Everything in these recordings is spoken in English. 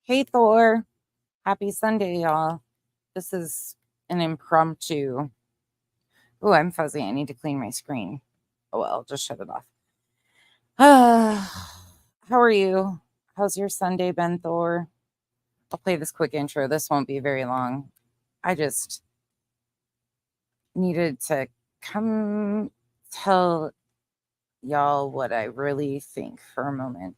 Hey, Thor. Happy Sunday, y'all. This is an impromptu. Oh, I'm fuzzy. I need to clean my screen. Oh, well, just shut it off. How are you? How's your Sunday been, Thor? I'll play this quick intro. This won't be very long. I just needed to come tell y'all what I really think for a moment.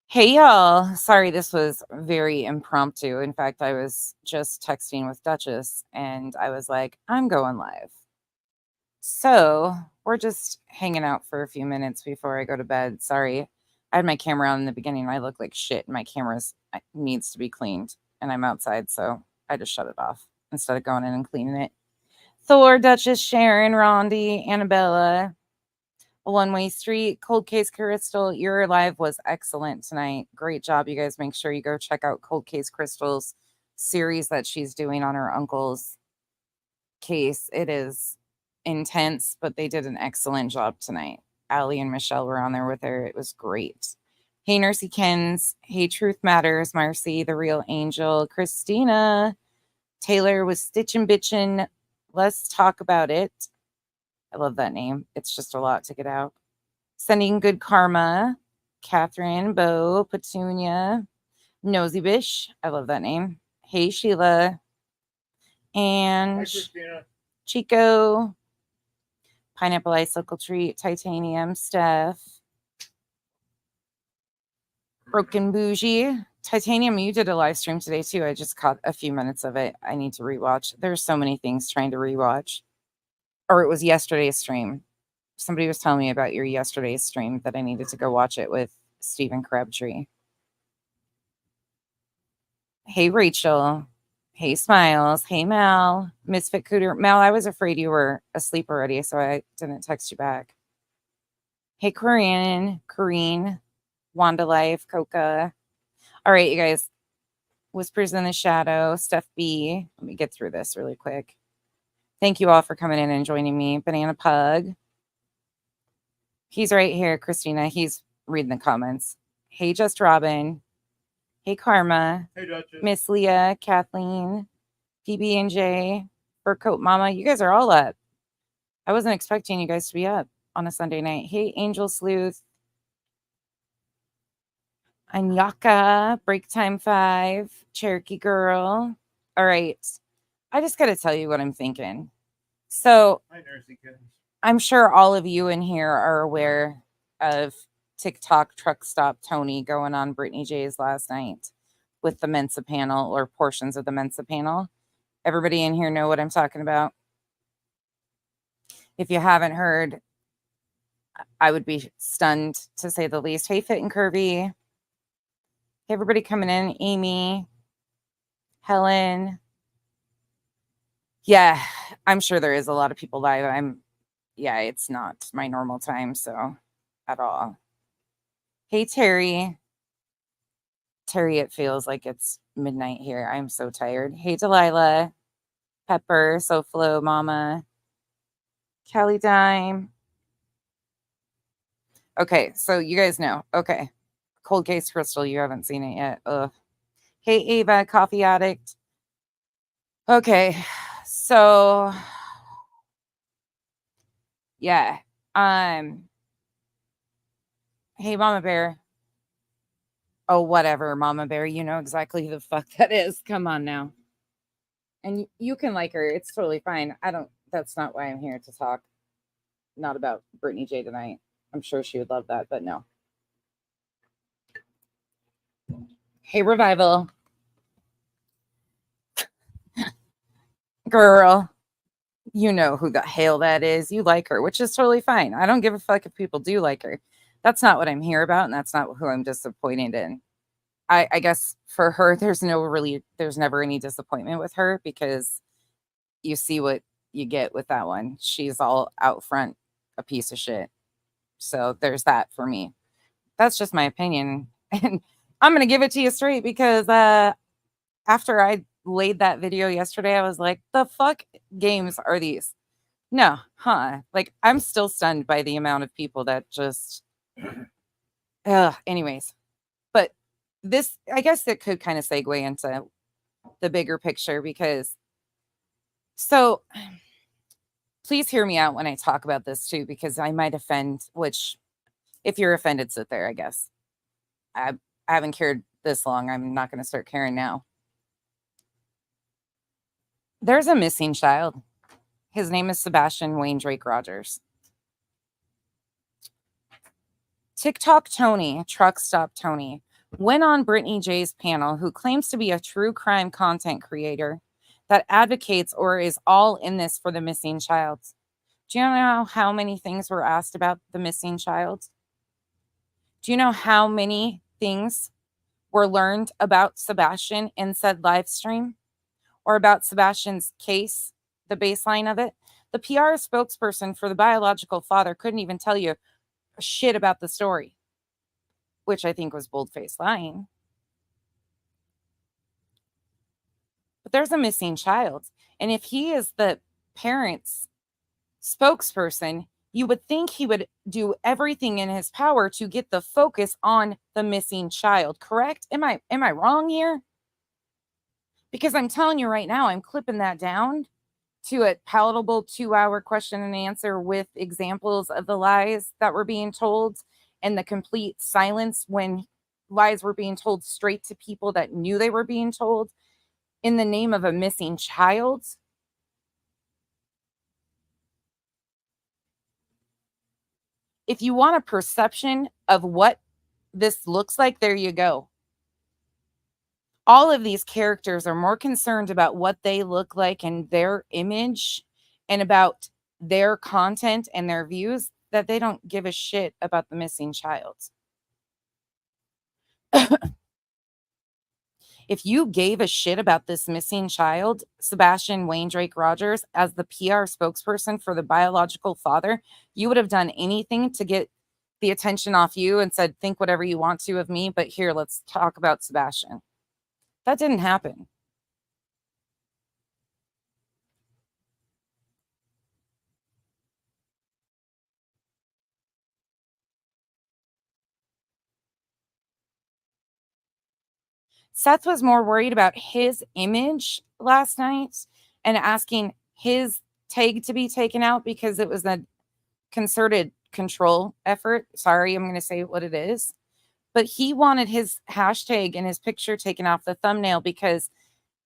Hey, y'all. Sorry, this was very impromptu. In fact, I was just texting with Duchess and I was like, I'm going live. So we're just hanging out for a few minutes before I go to bed. Sorry, I had my camera on in the beginning. I look like shit and my camera needs to be cleaned and I'm outside. So I just shut it off instead of going in and cleaning it. Thor, Duchess, Sharon, Rondi, Annabella. One-Way Street, Cold Case Crystal, your live was excellent tonight. Great job, you guys. Make sure you go check out Cold Case Crystal's series that she's doing on her uncle's case. It is intense, but they did an excellent job tonight. Allie and Michelle were on there with her. It was great. Hey, Nursey Kens. Hey, Truth Matters. Marcy, the real angel. Christina. Taylor was stitching bitchin'. Let's talk about it. I love that name. It's just a lot to get out. Sending good karma. Catherine, Bo, Petunia, Nosy Bish. I love that name. Hey, Sheila. And Chico. Pineapple Icicle Treat. Titanium. Steph. Broken Bougie. Titanium, you did a live stream today too. I just caught a few minutes of it. I need to rewatch. There's so many things trying to rewatch. Or it was yesterday's stream. Somebody was telling me about your yesterday's stream that I needed to go watch it with Stephen Crabtree. Hey, Rachel. Hey, Smiles. Hey, Mal. Misfit Cooter. Mal, I was afraid you were asleep already, so I didn't text you back. Hey, Corrine. Wanda Life. Coca. All right, you guys. Whispers in the Shadow. Steph B. Let me get through this really quick. Thank you all for coming in and joining me. Banana Pug. He's right here, Christina. He's reading the comments. Hey, Just Robin. Hey, Karma. Hey, Duchess. Miss Leah, Kathleen, PB&J, Fur Coat Mama. You guys are all up. I wasn't expecting you guys to be up on a Sunday night. Hey, Angel Sleuth. Anyaka, Break Time 5, Cherokee Girl. All right. I just got to tell you what I'm thinking. So I'm sure all of you in here are aware of TikTok truck stop Tony going on Brittany J's last night with the Mensa panel or portions of the Mensa panel. Everybody in here know what I'm talking about? If you haven't heard, I would be stunned to say the least. Hey, Fit and Curvy. Hey, everybody coming in. Amy, Helen. Yeah, I'm sure there is a lot of people live. It's not my normal time, so at all. Hey, Terry. Terry, it feels like it's midnight here. I'm so tired. Hey, Delilah. Pepper, SoFlo, Mama. Kelly Dime. Okay, so you guys know. Okay, Cold Case Crystal, you haven't seen it yet. Ugh. Hey, Ava, coffee addict. Okay, so yeah. Hey, Mama Bear. Oh, whatever, Mama Bear. You know exactly who the fuck that is. Come on now. And you can like her. It's totally fine. That's not why I'm here to talk. Not about Brittany J tonight. I'm sure she would love that, but no. Hey, Revival. Girl, you know who the hell that is. You like her, which is totally fine. I don't give a fuck if people do like her. That's not what I'm here about, and that's not who I'm disappointed in. I guess for her, there's never any disappointment with her because you see what you get with that one. She's all out front a piece of shit. So there's that for me. That's just my opinion. And I'm going to give it to you straight because after I laid that video yesterday, I was like, the fuck games are these? No, huh? Like, I'm still stunned by the amount of people that just, anyways. But this, I guess it could kind of segue into the bigger picture because, so please hear me out when I talk about this too, because I might offend, which if you're offended, sit there, I guess. I haven't cared this long. I'm not going to start caring now. There's a missing child. His name is Sebastian Wayne Drake Rogers. TikTok Tony, Truck Stop Tony, went on Brittany J's panel, who claims to be a true crime content creator that advocates or is all in this for the missing child. Do you know how many things were asked about the missing child? Do you know how many things were learned about Sebastian in said live stream or about Sebastian's case, the baseline of it? The PR spokesperson for the biological father couldn't even tell you shit about the story, which I think was bold-faced lying. But there's a missing child. And if he is the parent's spokesperson, you would think he would do everything in his power to get the focus on the missing child, correct? Am I wrong here? Because I'm telling you right now, I'm clipping that down to a palatable 2-hour question and answer with examples of the lies that were being told and the complete silence when lies were being told straight to people that knew they were being told in the name of a missing child. If you want a perception of what this looks like, there you go. All of these characters are more concerned about what they look like and their image and about their content and their views that they don't give a shit about the missing child. If you gave a shit about this missing child, Sebastian Wayne Drake Rogers, as the PR spokesperson for the biological father, you would have done anything to get the attention off you and said, think whatever you want to of me, but here, let's talk about Sebastian. That didn't happen. Seth was more worried about his image last night and asking his tag to be taken out because it was a concerted control effort. Sorry, I'm going to say what it is. But he wanted his hashtag and his picture taken off the thumbnail because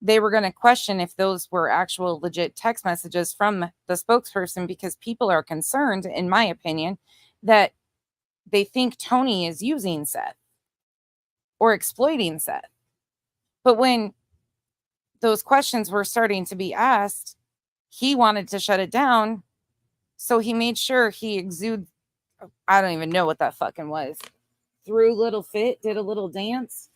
they were going to question if those were actual legit text messages from the spokesperson, because people are concerned, in my opinion, that they think Tony is using Seth or exploiting Seth. But when those questions were starting to be asked, he wanted to shut it down. So he made sure he exuded, I don't even know what that fucking was. Threw a little fit, did a little dance.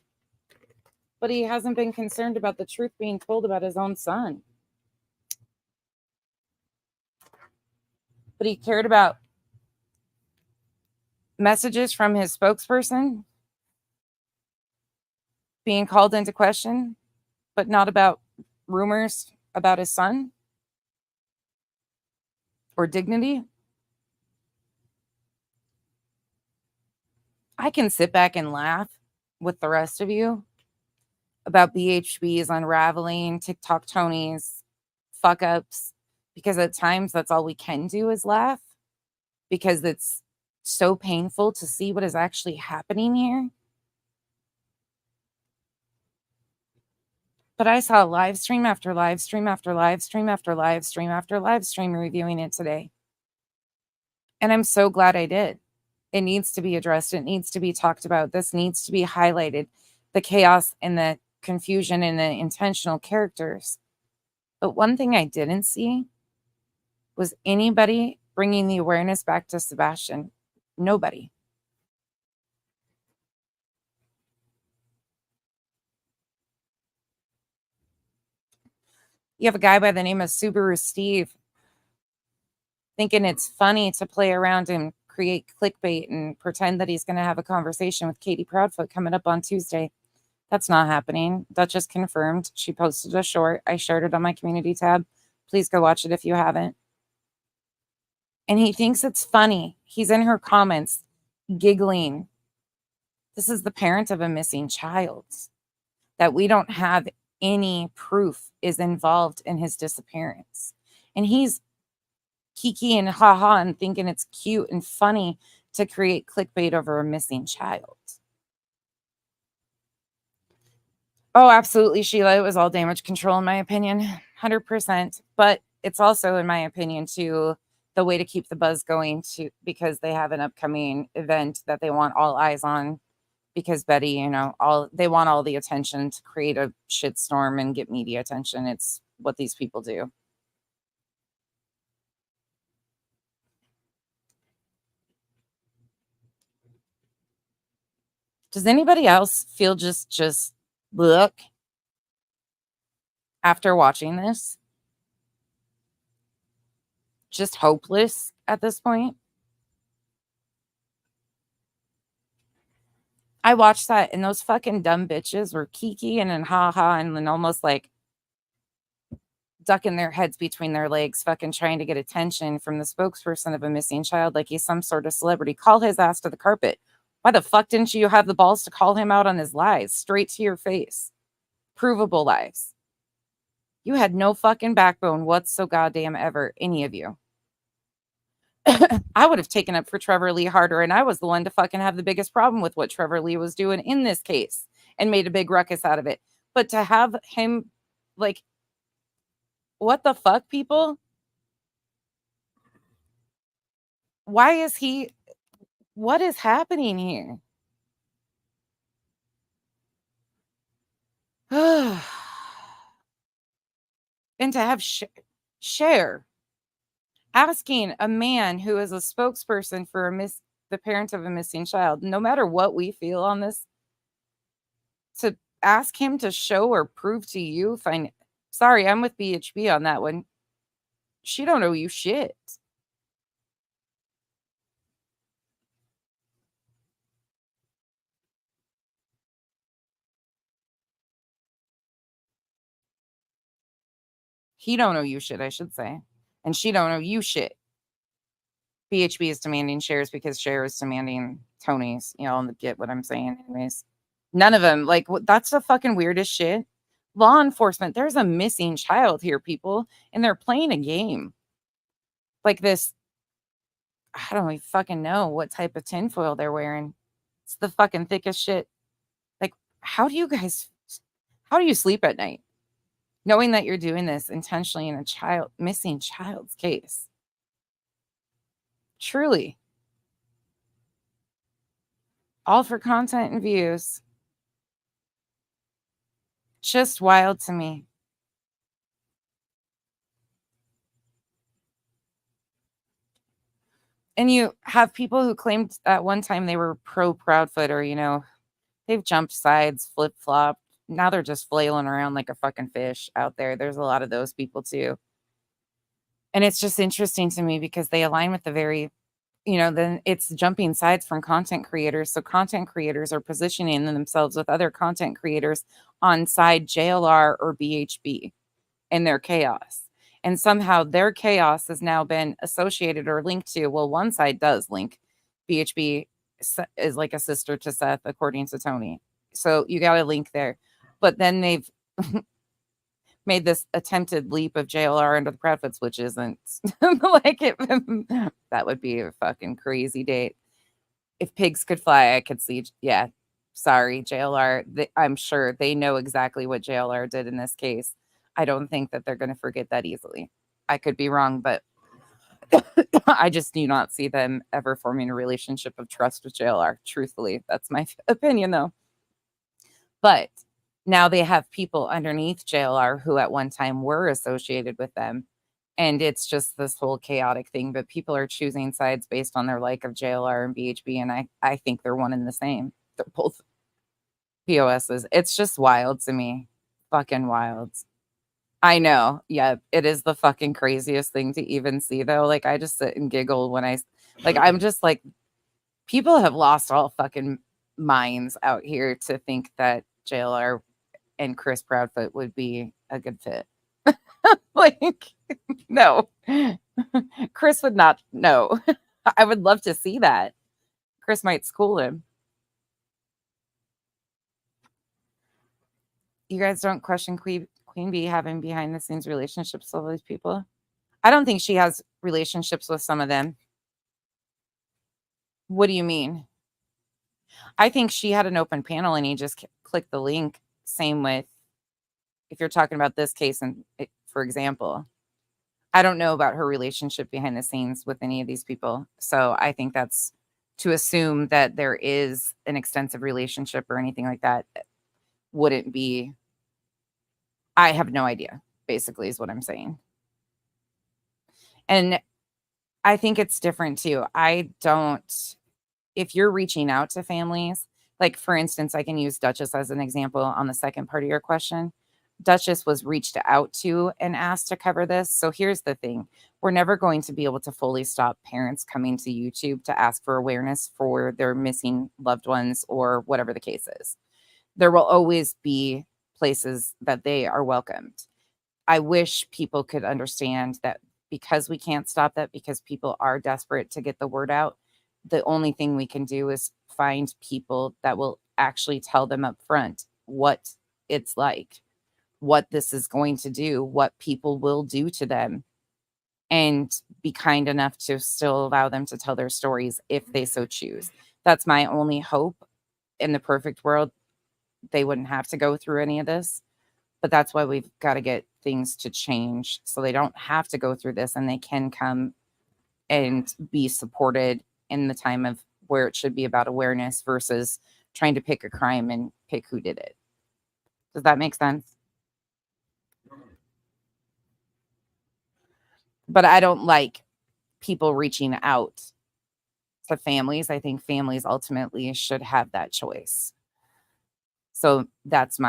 But he hasn't been concerned about the truth being told about his own son. But he cared about messages from his spokesperson being called into question, but not about rumors about his son or dignity. I can sit back and laugh with the rest of you about BHBs unraveling, TikTok Tonys, fuck ups, because at times that's all we can do is laugh because it's so painful to see what is actually happening here. But I saw live stream after live stream after live stream after live stream after live stream reviewing it today. And I'm so glad I did. It needs to be addressed. It needs to be talked about. This needs to be highlighted. The chaos and the confusion and the intentional characters. But one thing I didn't see was anybody bringing the awareness back to Sebastian. Nobody. You have a guy by the name of Subaru Steve thinking it's funny to play around and create clickbait and pretend that he's going to have a conversation with Katie Proudfoot coming up on Tuesday. That's not happening. Duchess confirmed. She posted a short. I shared it on my community tab. Please go watch it if you haven't. And he thinks it's funny. He's in her comments giggling. This is the parent of a missing child that we don't have any proof is involved in his disappearance. And he's kiki and haha and thinking it's cute and funny to create clickbait over a missing child. Oh, absolutely, Sheila. It was all damage control, in my opinion, 100%. But it's also, in my opinion, too, the way to keep the buzz going, too, because they have an upcoming event that they want all eyes on. Because Betty, they want all the attention to create a shitstorm and get media attention. It's what these people do. Does anybody else feel just look after watching this? Just hopeless at this point? I watched that and those fucking dumb bitches were kiki and ha and then almost like ducking their heads between their legs, fucking trying to get attention from the spokesperson of a missing child like he's some sort of celebrity. Call his ass to the carpet. Why the fuck didn't you have the balls to call him out on his lies straight to your face? Provable lies. You had no fucking backbone whatsoever, goddamn ever, any of you. I would have taken up for Trevor Lee harder, and I was the one to fucking have the biggest problem with what Trevor Lee was doing in this case and made a big ruckus out of it. But to have him, like, what the fuck, people? Why is he, what is happening here? And to have Cher asking a man who is a spokesperson for the parent of a missing child, no matter what we feel on this, to ask him to show or prove to you, sorry, I'm with BHB on that one. She don't owe you shit. He don't owe you shit, I should say. And she don't owe you shit. BHB is demanding shares because Cher is demanding Tony's. Get what I'm saying. Anyways, none of them. Like, that's the fucking weirdest shit. Law enforcement, there's a missing child here, people, and they're playing a game. Like this, I don't even fucking know what type of tinfoil they're wearing. It's the fucking thickest shit. Like, how do you sleep at night? Knowing that you're doing this intentionally in a missing child's case. Truly. All for content and views. Just wild to me. And you have people who claimed at one time they were pro Proudfoot or, they've jumped sides, flip-flopped. Now they're just flailing around like a fucking fish out there. There's a lot of those people too. And it's just interesting to me because they align with the very, then it's jumping sides from content creators. So content creators are positioning themselves with other content creators on side JLR or BHB in their chaos. And somehow their chaos has now been associated or linked to, well, one side does link BHB is like a sister to Seth, according to Tony. So you got a link there. But then they've made this attempted leap of JLR into the Proudfoots, which isn't like it. That would be a fucking crazy date. If pigs could fly, I could see. Yeah, sorry, JLR. I'm sure they know exactly what JLR did in this case. I don't think that they're going to forget that easily. I could be wrong, but I just do not see them ever forming a relationship of trust with JLR. Truthfully, that's my opinion, though. But now they have people underneath JLR who at one time were associated with them. And it's just this whole chaotic thing. But people are choosing sides based on their like of JLR and BHB. And I think they're one and the same. They're both POSs. It's just wild to me. Fucking wild. I know. Yeah, it is the fucking craziest thing to even see, though. Like, I just sit and giggle when I'm just like, people have lost all fucking minds out here to think that JLR and Chris Proudfoot would be a good fit. Like, no. Chris would not. No. I would love to see that. Chris might school him. You guys don't question Queen Bee having behind the scenes relationships with all these people? I don't think she has relationships with some of them. What do you mean? I think she had an open panel and he just clicked the link. Same with, if you're talking about this case, and for example, I don't know about her relationship behind the scenes with any of these people. So I think that's to assume that there is an extensive relationship or anything like that wouldn't be. I have no idea, basically, is what I'm saying. And I think it's different too. If you're reaching out to families, like for instance, I can use Duchess as an example on the second part of your question. Duchess was reached out to and asked to cover this. So here's the thing. We're never going to be able to fully stop parents coming to YouTube to ask for awareness for their missing loved ones or whatever the case is. There will always be places that they are welcomed. I wish people could understand that because we can't stop that, because people are desperate to get the word out, the only thing we can do is find people that will actually tell them up front what it's like, what this is going to do, what people will do to them, and be kind enough to still allow them to tell their stories if they so choose. That's my only hope. In the perfect world, they wouldn't have to go through any of this, but that's why we've got to get things to change so they don't have to go through this and they can come and be supported in the time of where it should be about awareness versus trying to pick a crime and pick who did it. Does that make sense? But I don't like people reaching out to families. I think families ultimately should have that choice. So that's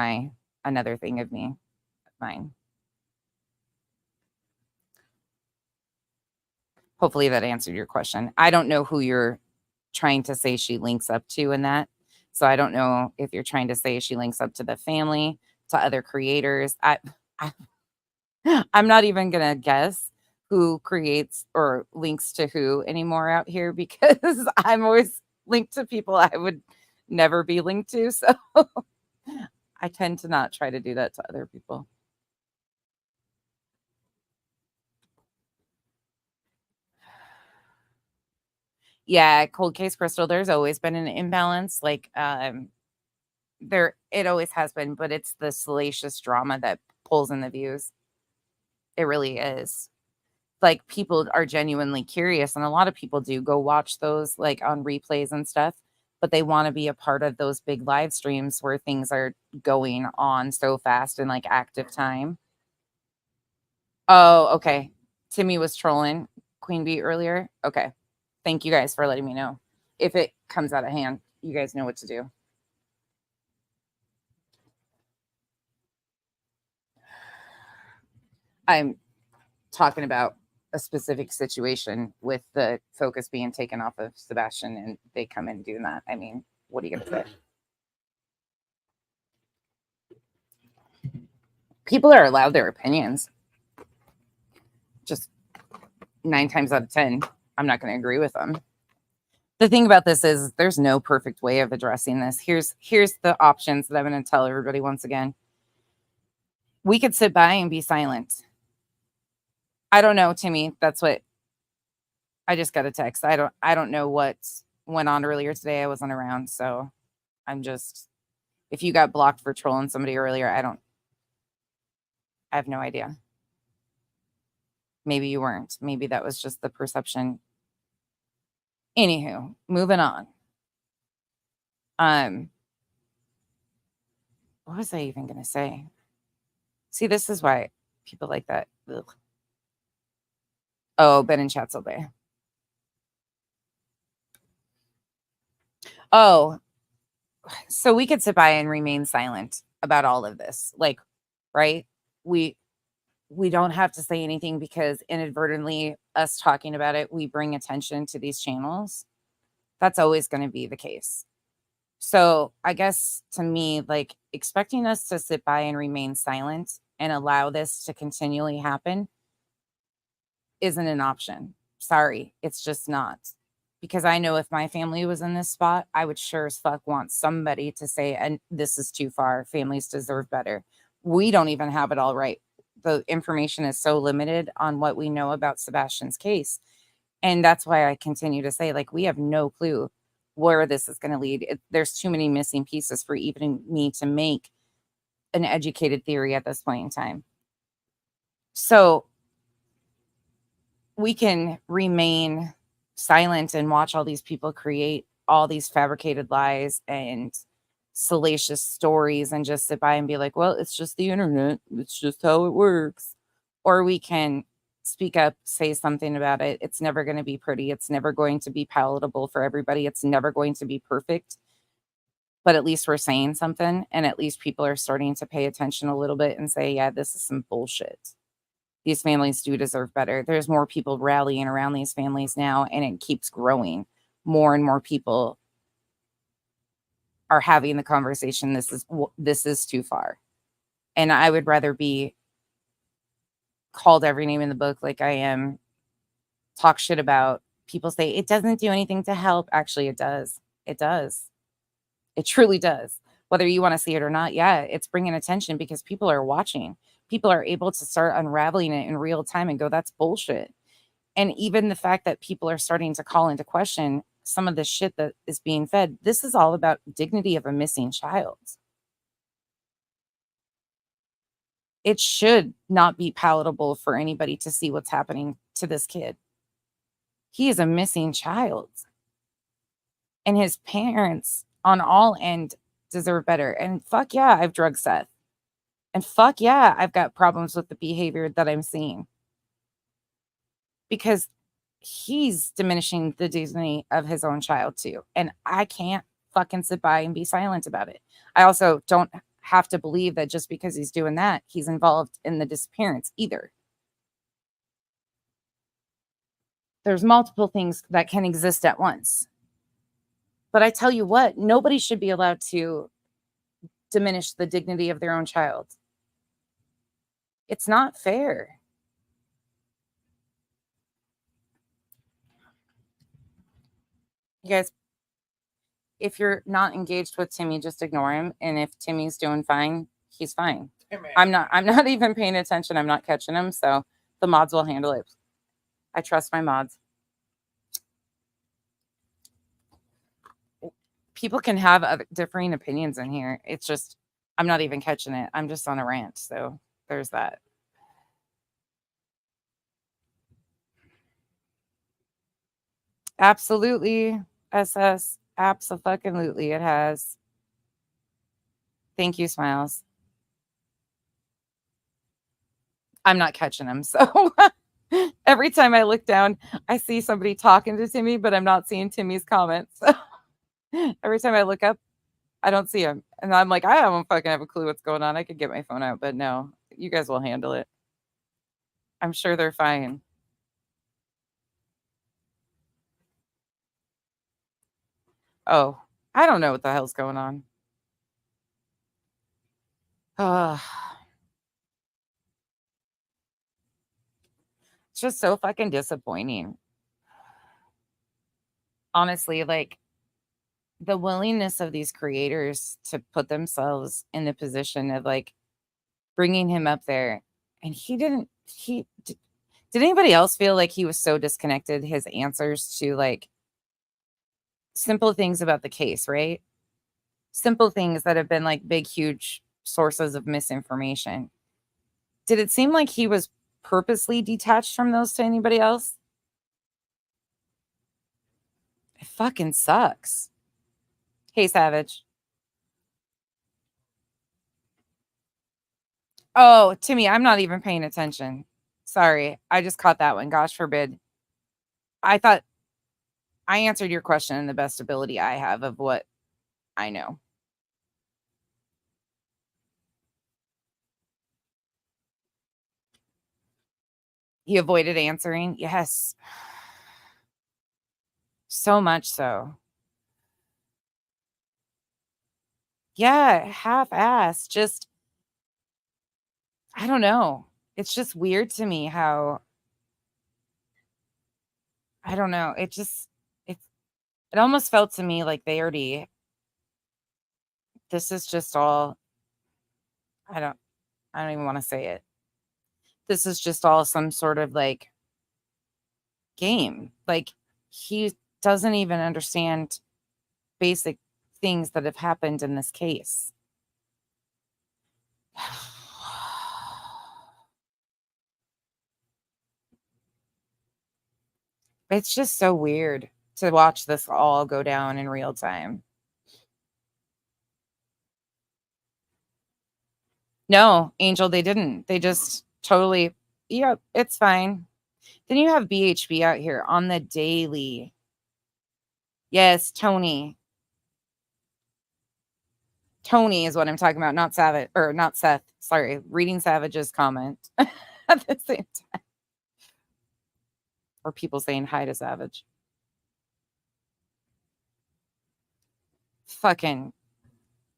another thing of mine. Hopefully that answered your question. I don't know who you're trying to say she links up to in that. So I don't know if you're trying to say she links up to the family, to other creators. I'm not even going to guess who creates or links to who anymore out here because I'm always linked to people I would never be linked to. So I tend to not try to do that to other people. Yeah, Cold Case Crystal, there's always been an imbalance. Like, it always has been, but it's the salacious drama that pulls in the views. It really is. Like, people are genuinely curious, and a lot of people do go watch those, like, on replays and stuff, but they wanna be a part of those big live streams where things are going on so fast in, like, active time. Oh, okay. Timmy was trolling Queen Bee earlier? Okay. Thank you guys for letting me know. If it comes out of hand, you guys know what to do. I'm talking about a specific situation with the focus being taken off of Sebastian and they come in doing that. I mean, what are you going to say? People are allowed their opinions. Just 9 times out of 10, I'm not going to agree with them. The thing about this is there's no perfect way of addressing this. Here's the options that I'm going to tell everybody once again. We could sit by and be silent. I don't know, Timmy. That's what I just got a text. I don't know what went on earlier today. I wasn't around, so I'm just if you got blocked for trolling somebody earlier, I have no idea. Maybe you weren't. Maybe that was just the perception. Anywho, moving on. Um, what was I even gonna say? See, this is why people like that. Ugh. Oh, Ben and Chats all day. Oh, so we could sit by and remain silent about all of this. Like, right? We we don't have to say anything because inadvertently us talking about it, we bring attention to these channels. That's always going to be the case. So I guess to me, like expecting us to sit by and remain silent and allow this to continually happen isn't an option. Sorry, it's just not. Because I know if my family was in this spot, I would sure as fuck want somebody to say, and this is too far. Families deserve better. We don't even have it all right. The information is so limited on what we know about Sebastian's case. And that's why I continue to say, like, we have no clue where this is going to lead. There's too many missing pieces for even me to make an educated theory at this point in time. So we can remain silent and watch all these people create all these fabricated lies and salacious stories and just sit by and be like, well, it's just the internet. It's just how it works. Or we can speak up, say something about it. It's never going to be pretty. It's never going to be palatable for everybody. It's never going to be perfect. But at least we're saying something. And at least people are starting to pay attention a little bit and say, yeah, this is some bullshit. These families do deserve better. There's more people rallying around these families now, and it keeps growing. More and more people are having the conversation. This is too far, and I would rather be called every name in the book like I am, talk shit about. People say it doesn't do anything to help. Actually, it does. It does. It truly does. Whether you want to see it or not, yeah, it's bringing attention because people are watching. People are able to start unraveling it in real time and go, that's bullshit. And even the fact that people are starting to call into question some of the shit that is being fed, this is all about dignity of a missing child. It should not be palatable for anybody to see what's happening to this kid. He is a missing child. And his parents on all end deserve better. And fuck yeah, I've drugged Seth. And fuck yeah, I've got problems with the behavior that I'm seeing. Because he's diminishing the dignity of his own child too. And I can't fucking sit by and be silent about it. I also don't have to believe that just because he's doing that, he's involved in the disappearance either. There's multiple things that can exist at once. But I tell you what, nobody should be allowed to diminish the dignity of their own child. It's not fair. You guys, if you're not engaged with Timmy, just ignore him. And if Timmy's doing fine, he's fine. I'm not even paying attention. I'm not catching him. So the mods will handle it. I trust my mods. People can have differing opinions in here. It's just, I'm not even catching it. I'm just on a rant. So there's that. Absolutely. SS. Absolutely. It has. Thank you, Smiles. I'm not catching him. So every time I look down, I see somebody talking to Timmy, but I'm not seeing Timmy's comments. Every time I look up, I don't see him. And I'm like, I don't fucking have a clue what's going on. I could get my phone out, but no, you guys will handle it. I'm sure they're fine. Oh, I don't know what the hell's going on. It's just so fucking disappointing. honestly, like, the willingness of these creators to put themselves in the position of, like, bringing him up there, and did anybody else feel like he was so disconnected, his answers to, like, simple things about the case, right? Simple things that have been, like, big, huge sources of misinformation. Did it seem like he was purposely detached from those to anybody else? It fucking sucks. Hey, Savage. Oh, Timmy, I'm not even paying attention. Sorry, I just caught that one. Gosh forbid. I thought I answered your question in the best ability I have of what I know. He avoided answering? Yes. So much so. Yeah, half-assed. Just I don't know. It's just weird to me how I don't know. It it almost felt to me like they already this is just all I don't I don't even wanna say it. This is just all some sort of, like, game. Like, he doesn't even understand basic things that have happened in this case. It's just so weird to watch this all go down in real time. No, Angel, they didn't. They just totally, "Yep, it's fine." Then you have BHB out here on the daily. Yes, Tony. Tony is what I'm talking about, not Savage or not Seth. Sorry, reading Savage's comment at the same time. Or people saying hi to Savage. Fucking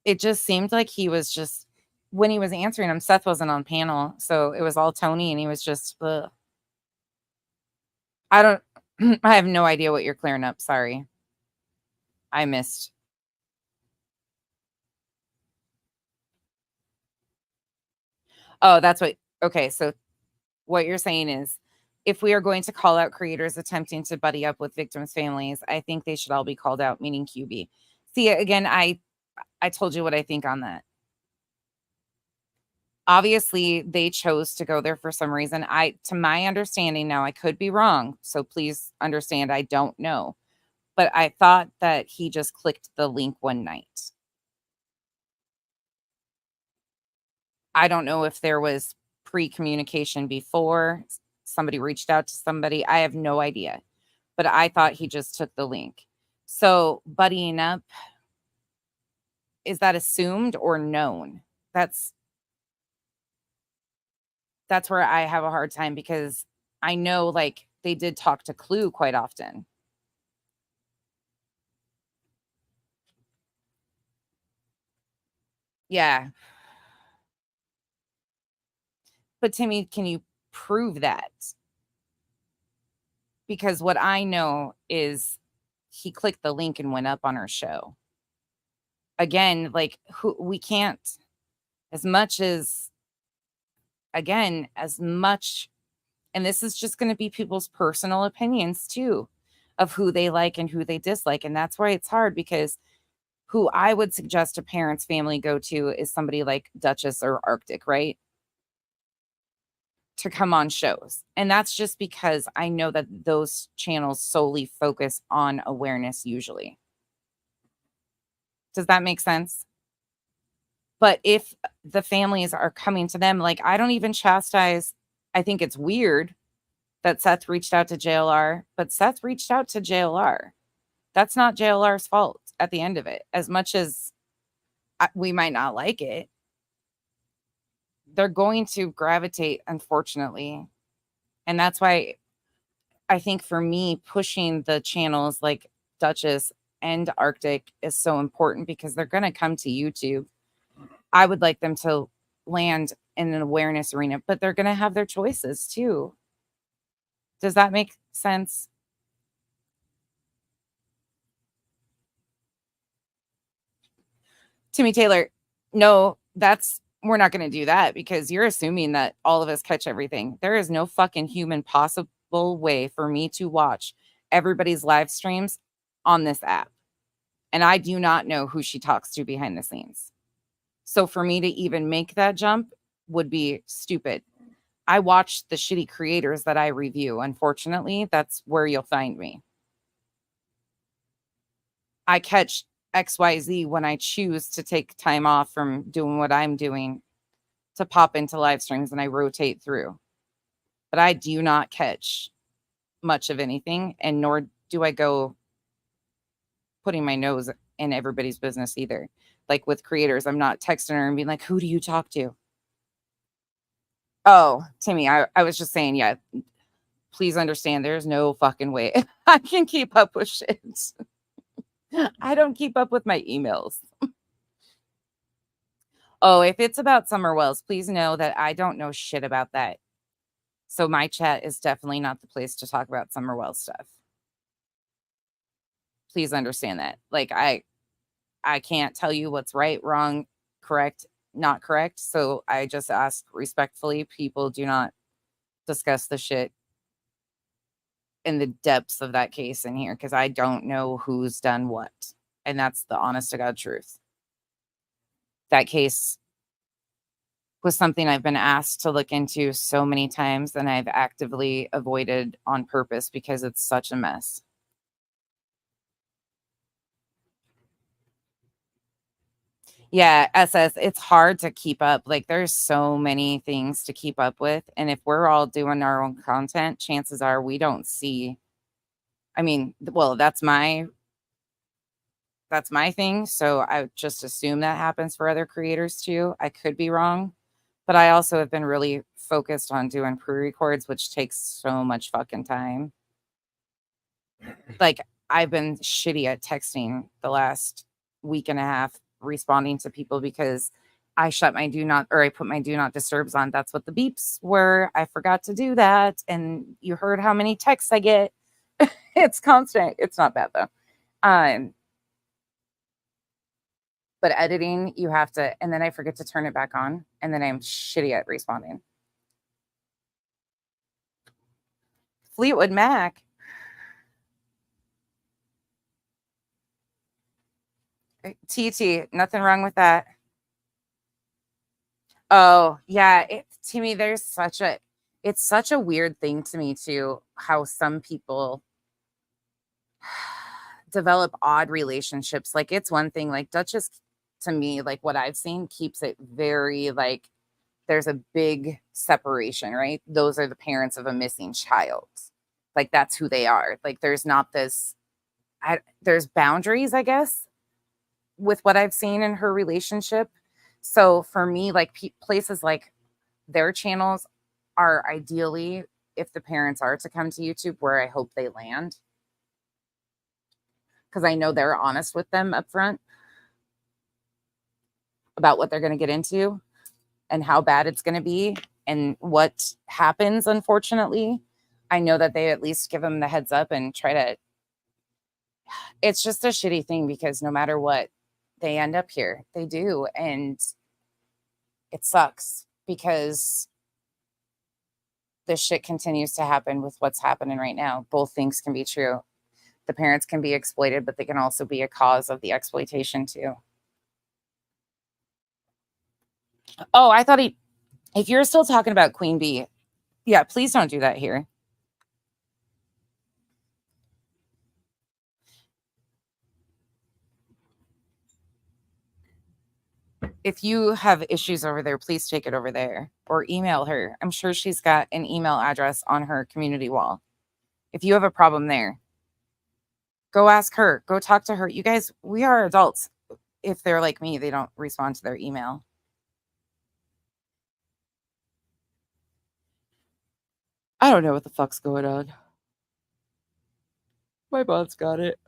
it just seemed like he was just when he was answering him, Seth wasn't on panel, so it was all Tony, and he was just, ugh. I don't I have no idea what you're clearing up, sorry. I missed. Oh, that's what okay, so what you're saying is, if we are going to call out creators attempting to buddy up with victims' families, I think they should all be called out, meaning QB. See, again, I told you what I think on that. Obviously, they chose to go there for some reason. To my understanding now, I could be wrong, so please understand I don't know. But I thought that he just clicked the link one night. I don't know if there was pre-communication before somebody reached out to somebody. I have no idea. But I thought he just took the link. So, buddying up, is that assumed or known? That's that's where I have a hard time because I know, like, they did talk to Clue quite often. Yeah. But Timmy, can you prove that? Because what I know is he clicked the link and went up on our show. Again, like, who we can't as much as again, as much and this is just gonna be people's personal opinions too of who they like and who they dislike, and that's why it's hard because who I would suggest a parent's family go to is somebody like Duchess or Arctic, right? To come on shows. And that's just because I know that those channels solely focus on awareness usually. Does that make sense? But if the families are coming to them, like, I don't even chastise I think it's weird that Seth reached out to JLR, but Seth reached out to JLR. That's not JLR's fault at the end of it. As much as we might not like it, they're going to gravitate, unfortunately. And that's why I think for me, pushing the channels like Duchess and Arctic is so important because they're going to come to YouTube. I would like them to land in an awareness arena, but they're going to have their choices too. Does that make sense? Timmy Taylor, no, we're not going to do that because you're assuming that all of us catch everything. There is no fucking human possible way for me to watch everybody's live streams on this app. And I do not know who she talks to behind the scenes. So for me to even make that jump would be stupid. I watch the shitty creators that I review. Unfortunately, that's where you'll find me. I catch XYZ when I choose to take time off from doing what I'm doing to pop into live streams, and I rotate through. But I do not catch much of anything, and nor do I go putting my nose in everybody's business either. Like with creators, I'm not texting her and being like, who do you talk to? Oh, Timmy, I was just saying, yeah, please understand there's no fucking way I can keep up with shit. I don't keep up with my emails. Oh, if it's about Summer Wells, please know that I don't know shit about that. So my chat is definitely not the place to talk about Summer Wells stuff. Please understand that. Like I can't tell you what's right, wrong, correct, not correct. So I just ask respectfully, people do not discuss the shit in the depths of that case in here because I don't know who's done what. And that's the honest to God truth. That case was something I've been asked to look into so many times and I've actively avoided on purpose because it's such a mess. Yeah, SS, it's hard to keep up. Like there's so many things to keep up with. And if we're all doing our own content, chances are we don't see. I mean, well, that's my thing. So I just assume that happens for other creators too. I could be wrong. But I also have been really focused on doing pre-records, which takes so much fucking time. Like I've been shitty at texting the last week and a half, responding to people because I put my do not disturbs on. That's what the beeps were. I forgot to do that. And you heard how many texts I get. It's constant. It's not bad though. But editing, you have to, and then I forget to turn it back on. And then I'm shitty at responding. Fleetwood Mac. TT, nothing wrong with that. Oh, yeah. To me, it's such a weird thing to me too, how some people develop odd relationships. Like it's one thing, like Duchess, to me, like what I've seen keeps it very like there's a big separation, right? Those are the parents of a missing child. Like that's who they are. Like there's not this, there's boundaries, I guess, with what I've seen in her relationship. So for me, like places like their channels are ideally, if the parents are to come to YouTube, where I hope they land. Because I know they're honest with them up front about what they're going to get into and how bad it's going to be and what happens, unfortunately. I know that they at least give them the heads up and try to. It's just a shitty thing because no matter what, they end up here. They do. And it sucks because this shit continues to happen with what's happening right now. Both things can be true. The parents can be exploited, but they can also be a cause of the exploitation too. Oh, I thought if you're still talking about Queen Bee, yeah, please don't do that here. If you have issues over there, please take it over there or email her. I'm sure she's got an email address on her community wall. If you have a problem there, go ask her, go talk to her. You guys, we are adults. If they're like me, they don't respond to their email. I don't know what the fuck's going on. My bot's got it.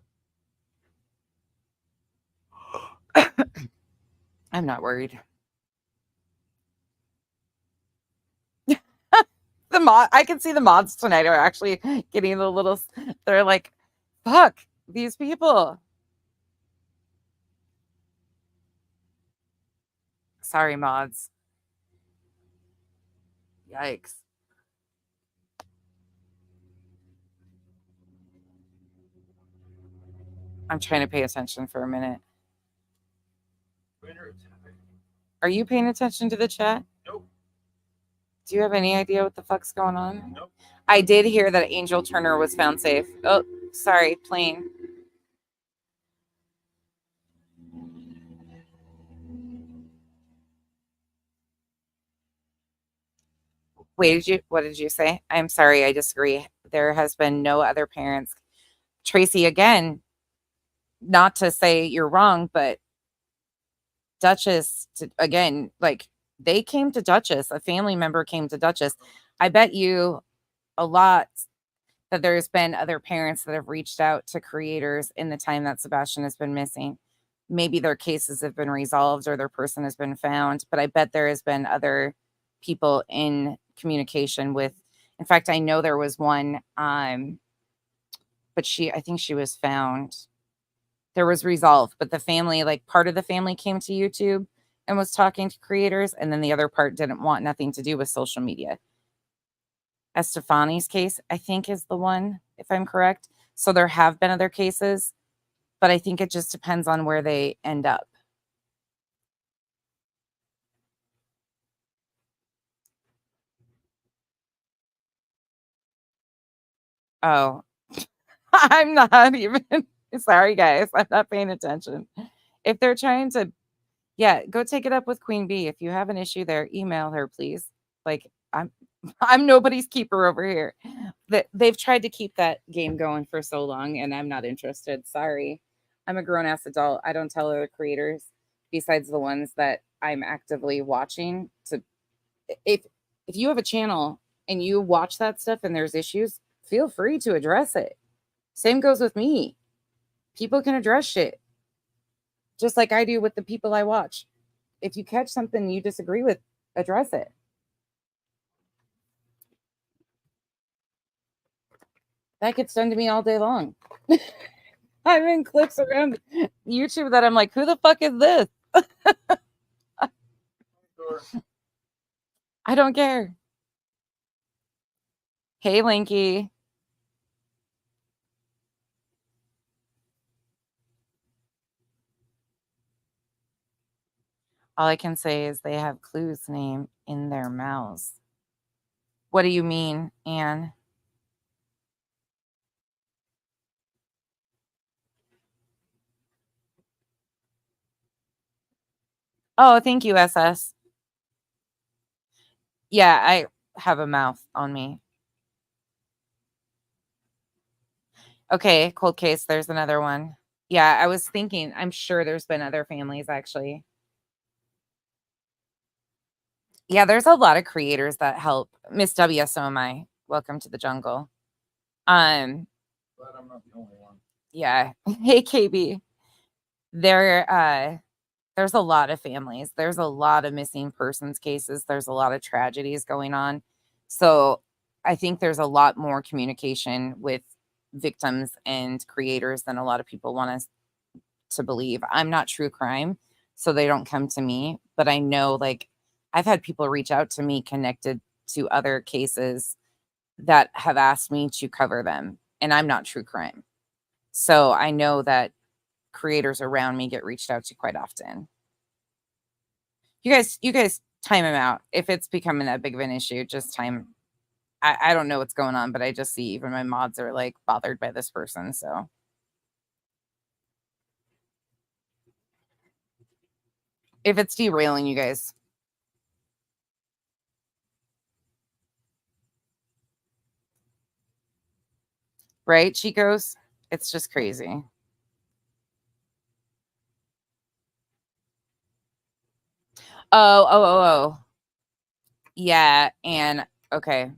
I'm not worried. I can see the mods tonight are actually getting a little, they're like, fuck these people. Sorry, mods. Yikes. I'm trying to pay attention for a minute. Are you paying attention to the chat? Nope. Do you have any idea what the fuck's going on? Nope. I did hear that Angel Turner was found safe. Oh, sorry, plane. Wait, what did you say? I'm sorry, I disagree. There has been no other parents. Tracy, again, not to say you're wrong, but Duchess, again, like they came to Duchess, a family member came to Duchess. I bet you a lot that there's been other parents that have reached out to creators in the time that Sebastian has been missing. Maybe their cases have been resolved or their person has been found, but I bet there has been other people in communication with. In fact, I know there was one, but I think she was found. There was resolved, but the family, like part of the family came to YouTube and was talking to creators, and then the other part didn't want nothing to do with social media. Estefani's case, I think, is the one, if I'm correct. So there have been other cases, but I think it just depends on where they end up. Oh, I'm not even. Sorry, guys. I'm not paying attention. If they're trying to, yeah, go take it up with Queen Bee. If you have an issue there, email her, please. Like, I'm nobody's keeper over here. They've tried to keep that game going for so long, and I'm not interested. Sorry. I'm a grown ass adult. I don't tell other creators besides the ones that I'm actively watching to if you have a channel and you watch that stuff and there's issues, feel free to address it. Same goes with me. People can address shit just like I do with the people I watch. If you catch something you disagree with, address it. That gets done to me all day long. I'm in clips around YouTube that I'm like, who the fuck is this? I don't care. Hey, Linky. All I can say is they have Clue's name in their mouths. What do you mean, Anne? Oh, thank you, SS. Yeah, I have a mouth on me. Okay, cold case. There's another one. Yeah, I was thinking, I'm sure there's been other families actually. Yeah, there's a lot of creators that help. Miss W, so am I. Welcome to the jungle. Glad I'm not the only one. Yeah. Hey, KB. There's a lot of families. There's a lot of missing persons cases. There's a lot of tragedies going on. So I think there's a lot more communication with victims and creators than a lot of people want us to believe. I'm not true crime, so they don't come to me. But I know, like, I've had people reach out to me connected to other cases that have asked me to cover them, and I'm not true crime. So I know that creators around me get reached out to quite often. You guys time him out. If it's becoming that big of an issue, just time. I don't know what's going on, but I just see even my mods are like bothered by this person. So if it's derailing you guys, right, Chicos? It's just crazy. Oh. Yeah, and okay.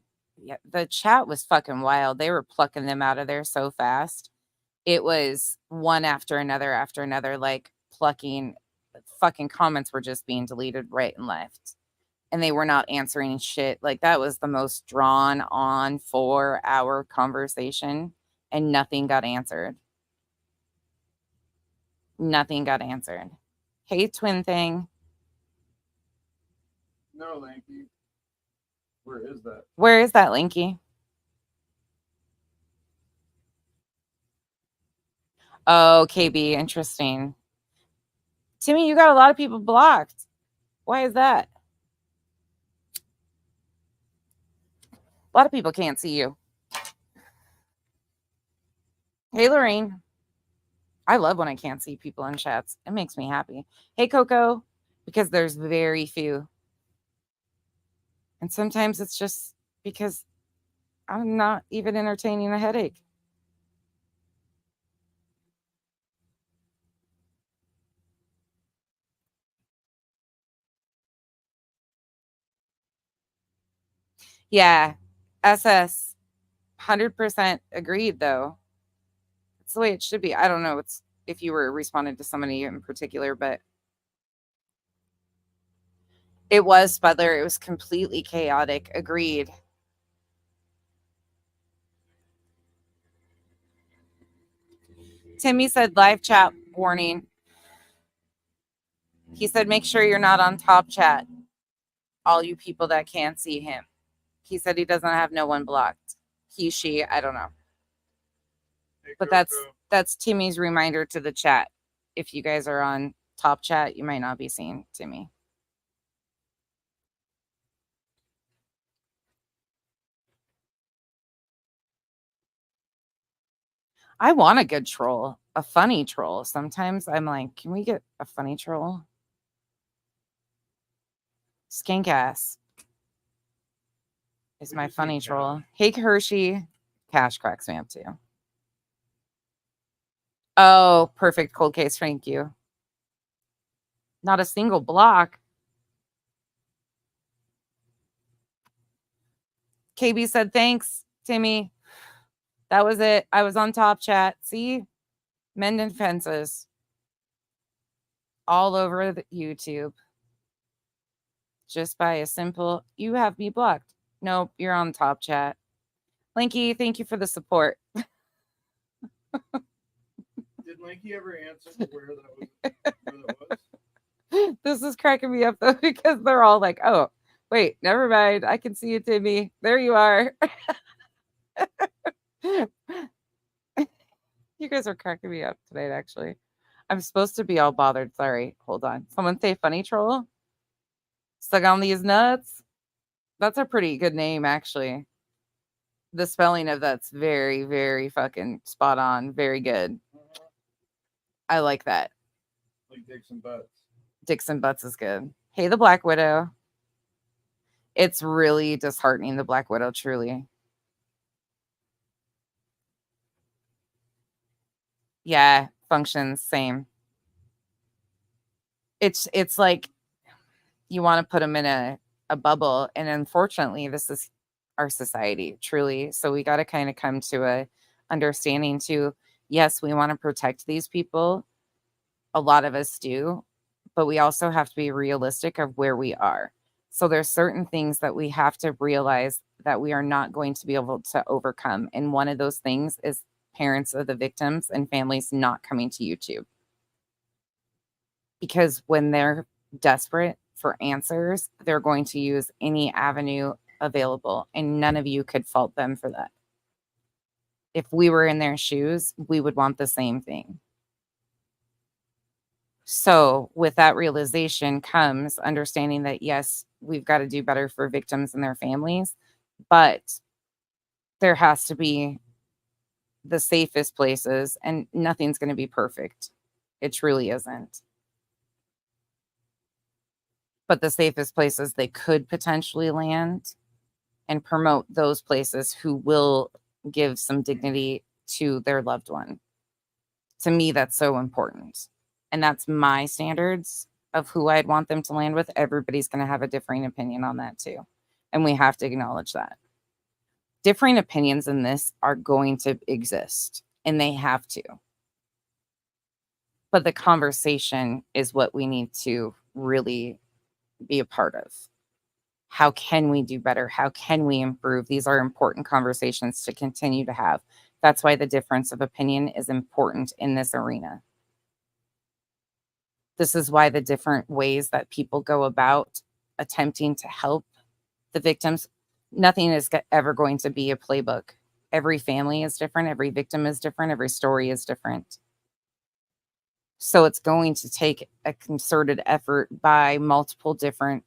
Yeah, the chat was fucking wild. They were plucking them out of there so fast. It was one after another, like plucking fucking comments were just being deleted right and left. And they were not answering shit. Like that was the most drawn on 4-hour conversation and nothing got answered. Nothing got answered. Hey, twin thing. No, Lanky. Where is that? Where is that, Linky? Oh, KB, interesting. Timmy, you got a lot of people blocked. Why is that? A lot of people can't see you. Hey, Lorraine. I love when I can't see people in chats. It makes me happy. Hey, Coco, because there's very few. And sometimes it's just because I'm not even entertaining a headache. Yeah, SS. 100% agreed, though. It's the way it should be. I don't know if you were responding to somebody in particular, but it was Spudler. It was completely chaotic. Agreed. Timmy said live chat warning. He said make sure you're not on top chat. All you people that can't see him. He said he doesn't have no one blocked. He, she, I don't know. Hey, But Coco. that's Timmy's reminder to the chat. If you guys are on top chat, you might not be seeing Timmy. I want a good troll, a funny troll. Sometimes I'm like, can we get a funny troll? Skank ass is my funny troll. Hey, Hershey. Cash cracks me up too. Oh, perfect cold case. Thank you. Not a single block. KB said, thanks, Timmy. That was it. I was on top chat. See? Mending fences. All over the YouTube. Just by a simple, you have me blocked. Nope, you're on top chat. Linky, thank you for the support. Did Lanky ever answer where that was? This is cracking me up though, because they're all like, oh, wait, never mind. I can see you, Timmy. There you are. You guys are cracking me up tonight, actually. I'm supposed to be all bothered. Sorry. Hold on. Someone say funny troll? Stuck on these nuts? That's a pretty good name, actually. The spelling of that's very, very fucking spot on. Very good. I like that. Like Dixon Butts. Dixon Butts is good. Hey, the Black Widow. It's really disheartening, the Black Widow, truly. Yeah, functions, same. It's like you want to put them in a bubble, and unfortunately, this is our society, truly. So we got to kind of come to a understanding to, yes, we want to protect these people. A lot of us do, but we also have to be realistic of where we are. So there's certain things that we have to realize that we are not going to be able to overcome. And one of those things is parents of the victims and families not coming to YouTube. Because when they're desperate for answers, they're going to use any avenue available, and none of you could fault them for that. If we were in their shoes, we would want the same thing. So, with that realization comes understanding that, yes, we've got to do better for victims and their families, but there has to be the safest places, and nothing's going to be perfect. It truly isn't. But the safest places they could potentially land and promote those places who will give some dignity to their loved one. To me, that's so important. And that's my standards of who I'd want them to land with. Everybody's going to have a differing opinion on that too. And we have to acknowledge that. Differing opinions in this are going to exist, and they have to. But the conversation is what we need to really be a part of. How can we do better? How can we improve? These are important conversations to continue to have. That's why the difference of opinion is important in this arena. This is why the different ways that people go about attempting to help the victims, nothing is ever going to be a playbook. Every family is different. Every victim is different. Every story is different. So it's going to take a concerted effort by multiple different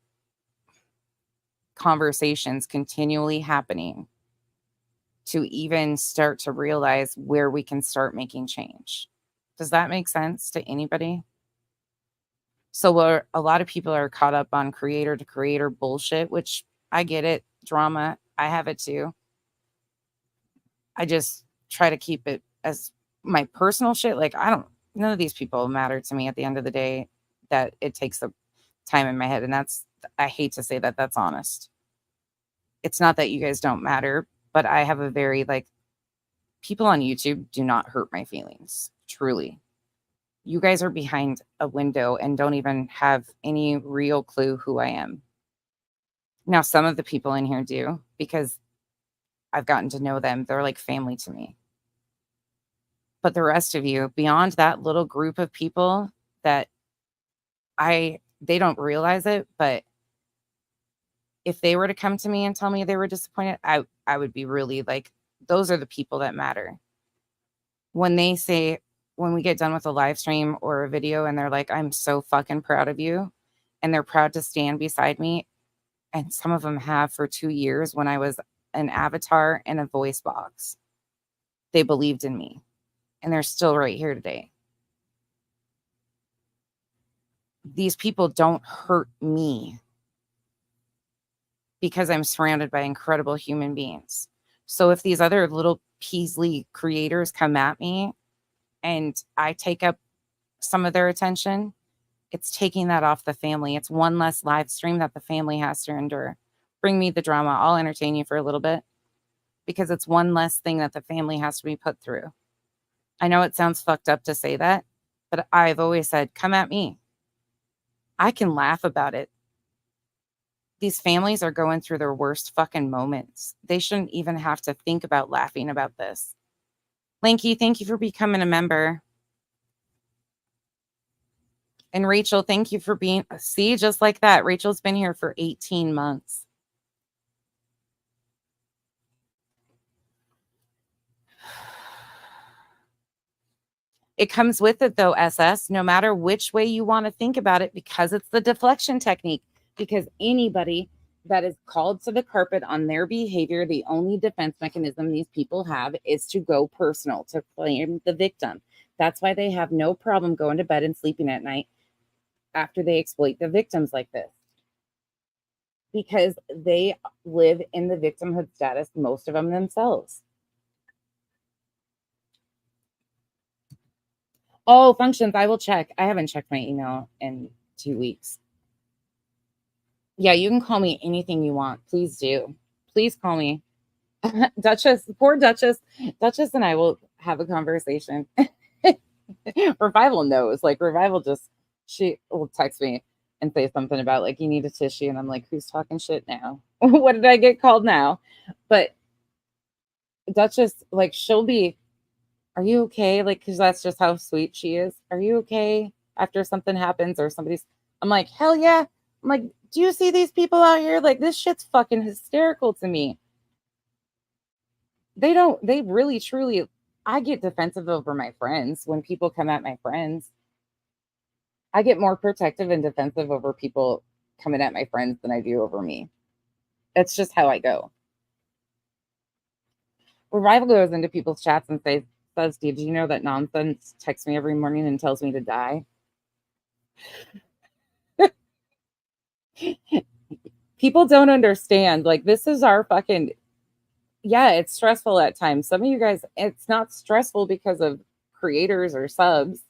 conversations continually happening to even start to realize where we can start making change. Does that make sense to anybody? So where a lot of people are caught up on creator to creator bullshit, which I get it, drama, I have it too. I just try to keep it as my personal shit. Like, none of these people matter to me at the end of the day, that it takes the time in my head. And I hate to say that, that's honest. It's not that you guys don't matter, but I have a very, like, people on YouTube do not hurt my feelings. Truly. You guys are behind a window and don't even have any real clue who I am. Now, some of the people in here do, because I've gotten to know them. They're like family to me. But the rest of you, beyond that little group of people that they don't realize it, but if they were to come to me and tell me they were disappointed, I would be really like, those are the people that matter. When we get done with a live stream or a video and they're like, I'm so fucking proud of you, and they're proud to stand beside me, and some of them have for 2 years when I was an avatar in a voice box. They believed in me, and they're still right here today. These people don't hurt me because I'm surrounded by incredible human beings. So if these other little Peasley creators come at me and I take up some of their attention, it's taking that off the family. It's one less live stream that the family has to endure. Bring me the drama. I'll entertain you for a little bit, because it's one less thing that the family has to be put through. I know it sounds fucked up to say that, but I've always said, come at me. I can laugh about it. These families are going through their worst fucking moments. They shouldn't even have to think about laughing about this. Lanky, thank you for becoming a member. And Rachel, thank you for being, see, just like that. Rachel's been here for 18 months. It comes with it though, SS, no matter which way you want to think about it, because it's the deflection technique. Because anybody that is called to the carpet on their behavior, the only defense mechanism these people have is to go personal, to blame the victim. That's why they have no problem going to bed and sleeping at night after they exploit the victims like this. Because they live in the victimhood status, most of them themselves. Oh, functions, I will check. I haven't checked my email in 2 weeks. Yeah, you can call me anything you want. Please do. Please call me. Duchess, poor Duchess. Duchess and I will have a conversation. Revival knows. Like, Revival she will text me and say something about, like, you need a tissue. And I'm like, who's talking shit now? What did I get called now? But Duchess, like, she'll be, are you okay? Like, because that's just how sweet she is. Are you okay after something happens or I'm like, hell yeah. I'm like, do you see these people out here? Like, this shit's fucking hysterical to me. They really, truly, I get defensive over my friends when people come at my friends. I get more protective and defensive over people coming at my friends than I do over me. That's just how I go. Revival goes into people's chats and says, did you know that nonsense texts me every morning and tells me to die? People don't understand. Like, this is our fucking, yeah, it's stressful at times. Some of you guys, it's not stressful because of creators or subs.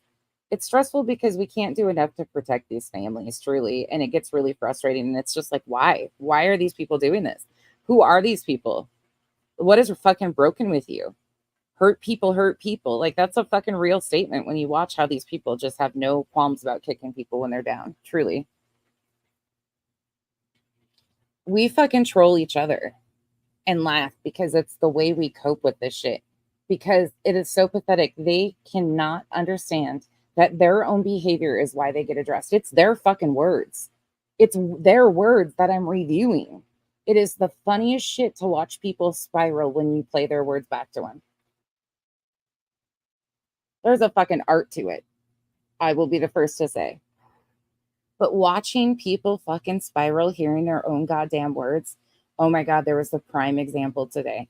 It's stressful because we can't do enough to protect these families, truly. And it gets really frustrating. And it's just like, why? Why are these people doing this? Who are these people? What is fucking broken with you? Hurt people hurt people. Like, that's a fucking real statement when you watch how these people just have no qualms about kicking people when they're down. Truly. We fucking troll each other and laugh because it's the way we cope with this shit. Because it is so pathetic. They cannot understand that their own behavior is why they get addressed. It's their fucking words. It's their words that I'm reviewing. It is the funniest shit to watch people spiral when you play their words back to them. There's a fucking art to it. I will be the first to say. But watching people fucking spiral hearing their own goddamn words. Oh my God, there was a prime example today.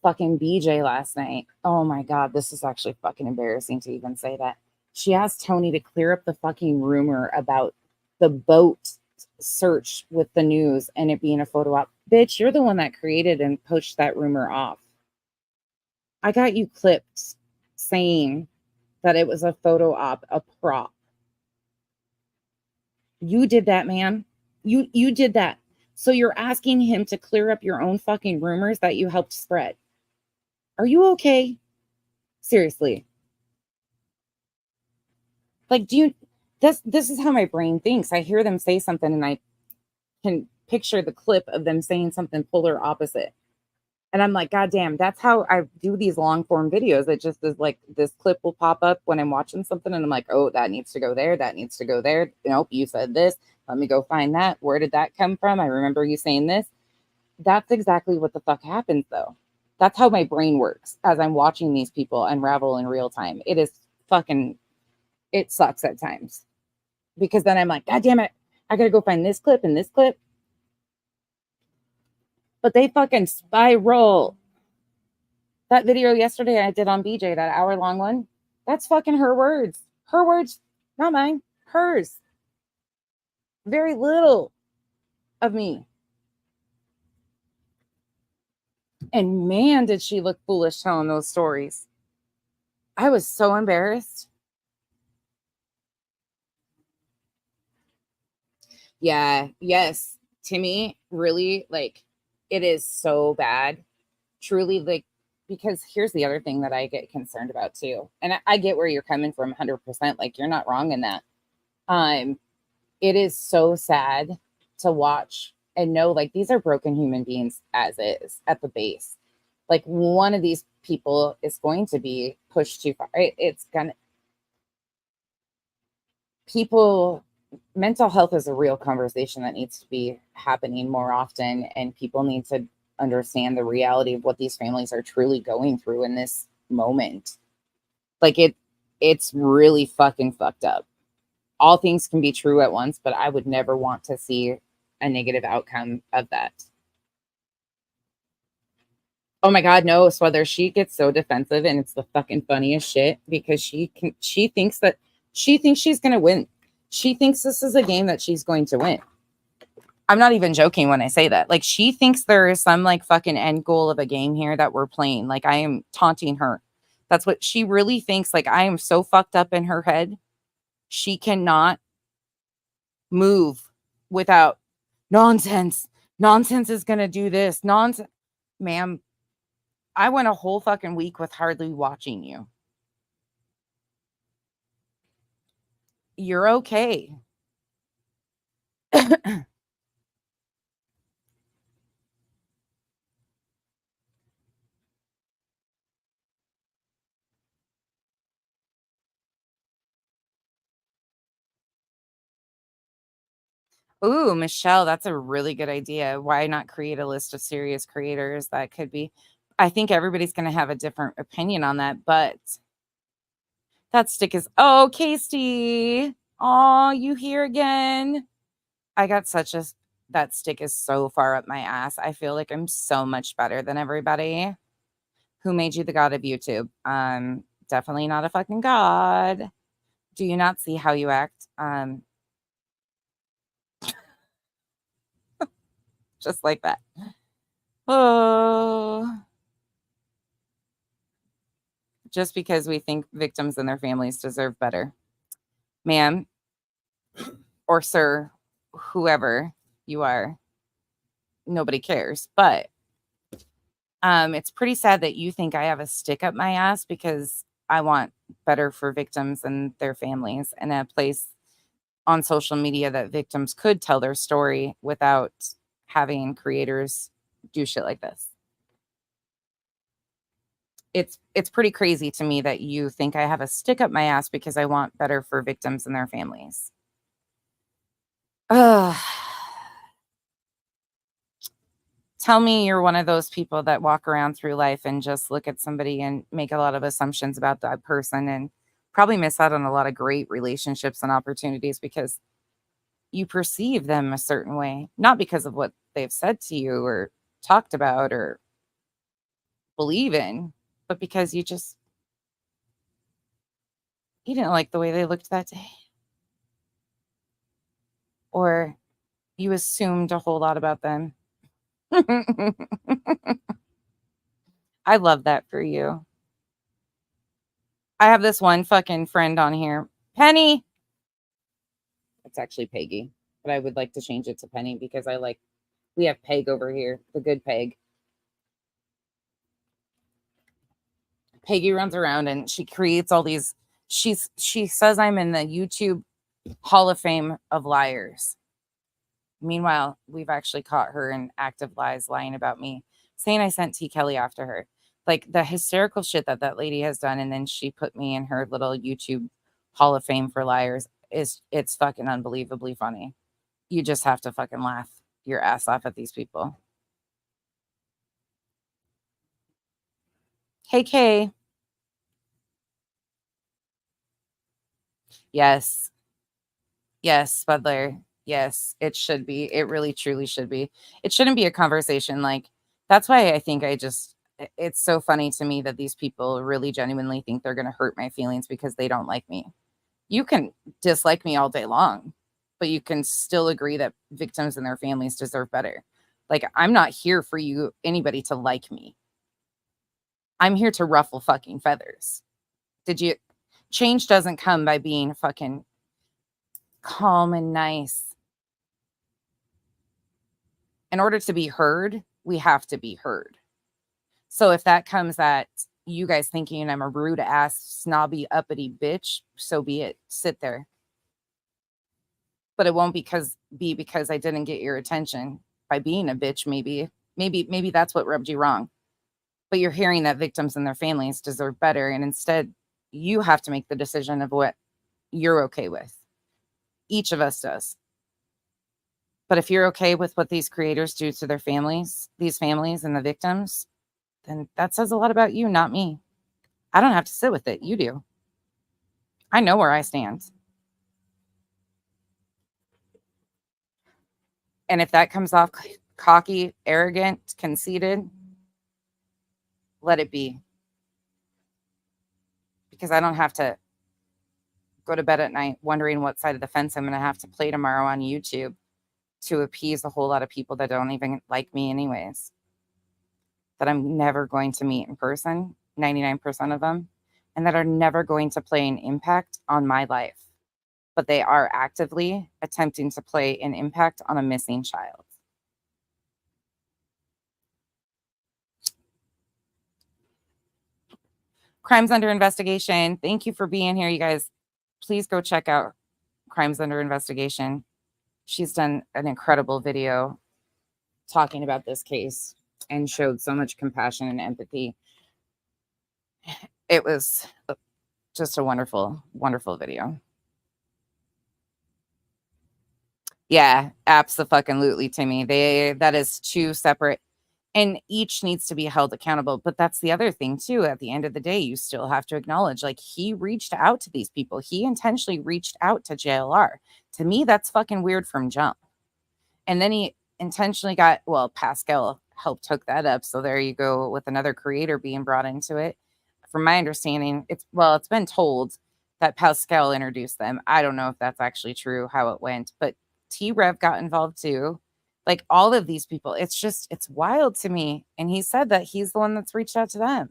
Fucking BJ last night. Oh my God, this is actually fucking embarrassing to even say that. She asked Tony to clear up the fucking rumor about the boat search with the news and it being a photo op. Bitch, you're the one that created and pushed that rumor off. I got you clipped saying that it was a photo op, a prop. You did that, man. You did that. So you're asking him to clear up your own fucking rumors that you helped spread. Are you okay? Seriously. Like, do you this is how my brain thinks. I hear them say something and I can picture the clip of them saying something polar opposite. And I'm like, God damn, that's how I do these long form videos. It just is like this clip will pop up when I'm watching something and I'm like, oh, that needs to go there. That needs to go there. Nope, you said this. Let me go find that. Where did that come from? I remember you saying this. That's exactly what the fuck happens though. That's how my brain works as I'm watching these people unravel in real time. It is fucking, it sucks at times because then I'm like, God damn it. I got to go find this clip and this clip. But they fucking spiral. That video yesterday I did on BJ, that hour-long one, that's fucking her words. Her words, not mine, hers. Very little of me. And man, did she look foolish telling those stories. I was so embarrassed. Yeah, yes. Timmy, really, like, it is so bad. Truly, like, because here's the other thing that I get concerned about too. And I get where you're coming from 100%. Like, you're not wrong in that. Um, it is so sad to watch and know like these are broken human beings as is at the base. Like one of these people is going to be pushed too far. It's gonna people mental health is a real conversation that needs to be happening more often and people need to understand the reality of what these families are truly going through in this moment. Like it's really fucking fucked up. All things can be true at once, but I would never want to see a negative outcome of that. Oh my God, no, Whether she gets so defensive and it's the fucking funniest shit because she thinks she's gonna win. She thinks this is a game that she's going to win. I'm not even joking when I say that. Like she thinks there is some like fucking end goal of a game here that we're playing. Like I am taunting her. That's what she really thinks. Like I am so fucked up in her head. She cannot move without nonsense. Nonsense is going to do this. Nonsense. Ma'am, I went a whole fucking week with hardly watching you. You're okay. Ooh, Michelle, that's a really good idea. Why not create a list of serious creators that could be? I think everybody's going to have a different opinion on that, but that stick is, oh, Casey. Oh, you here again? I got such a, that stick is so far up my ass. I feel like I'm so much better than everybody. Who made you the god of YouTube? Definitely not a fucking god. Do you not see how you act? Just like that. Oh, just because we think victims and their families deserve better. Ma'am or sir, whoever you are, nobody cares. But it's pretty sad that you think I have a stick up my ass because I want better for victims and their families and a place on social media that victims could tell their story without having creators do shit like this. It's pretty crazy to me that you think I have a stick up my ass because I want better for victims and their families. Ugh. Tell me you're one of those people that walk around through life and just look at somebody and make a lot of assumptions about that person and probably miss out on a lot of great relationships and opportunities because you perceive them a certain way, not because of what they've said to you or talked about or believe in, but because you didn't like the way they looked that day. Or you assumed a whole lot about them. I love that for you. I have this one fucking friend on here. Penny. It's actually Peggy, but I would like to change it to Penny because we have Peg over here, the good Peg. Peggy runs around and she creates all these. She says I'm in the YouTube Hall of Fame of liars. Meanwhile, we've actually caught her in active lies, lying about me, saying I sent T. Kelly after her. Like the hysterical shit that that lady has done, and then she put me in her little YouTube Hall of Fame for liars. It's fucking unbelievably funny. You just have to fucking laugh your ass off at these people. Hey, Kay. Yes. Yes, Spudler. Yes, it should be. It really truly should be. It shouldn't be a conversation. Like, that's why I think it's so funny to me that these people really genuinely think they're going to hurt my feelings because they don't like me. You can dislike me all day long, but you can still agree that victims and their families deserve better. Like, I'm not here for anybody to like me. I'm here to ruffle fucking feathers. Did you? Change doesn't come by being fucking calm and nice. In order to be heard, we have to be heard. So if that comes at you guys thinking I'm a rude ass, snobby, uppity bitch, so be it. Sit there. But it won't be because I didn't get your attention by being a bitch, maybe that's what rubbed you wrong. But you're hearing that victims and their families deserve better, and instead you have to make the decision of what you're okay with. Each of us does. But if you're okay with what these creators do to their families, these families and the victims, then that says a lot about you, not me. I don't have to sit with it. You do. I know where I stand. And if that comes off cocky, arrogant, conceited, let it be. Because I don't have to go to bed at night wondering what side of the fence I'm going to have to play tomorrow on YouTube to appease a whole lot of people that don't even like me, anyways, that I'm never going to meet in person, 99% of them, and that are never going to play an impact on my life. But they are actively attempting to play an impact on a missing child. Crimes Under Investigation. Thank you for being here, you guys. Please go check out Crimes Under Investigation. She's done an incredible video talking about this case and showed so much compassion and empathy. It was just a wonderful, wonderful video. Yeah, absolutely, Timmy. That is two separate, and each needs to be held accountable. But that's the other thing too. At the end of the day, you still have to acknowledge, like, he reached out to these people. He intentionally reached out to JLR. To me, that's fucking weird from jump. And then he intentionally Pascal helped hook that up. So there you go with another creator being brought into it. From my understanding, it's been told that Pascal introduced them. I don't know if that's actually true, how it went, but T-Rev got involved too. Like all of these people, it's wild to me. And he said that he's the one that's reached out to them.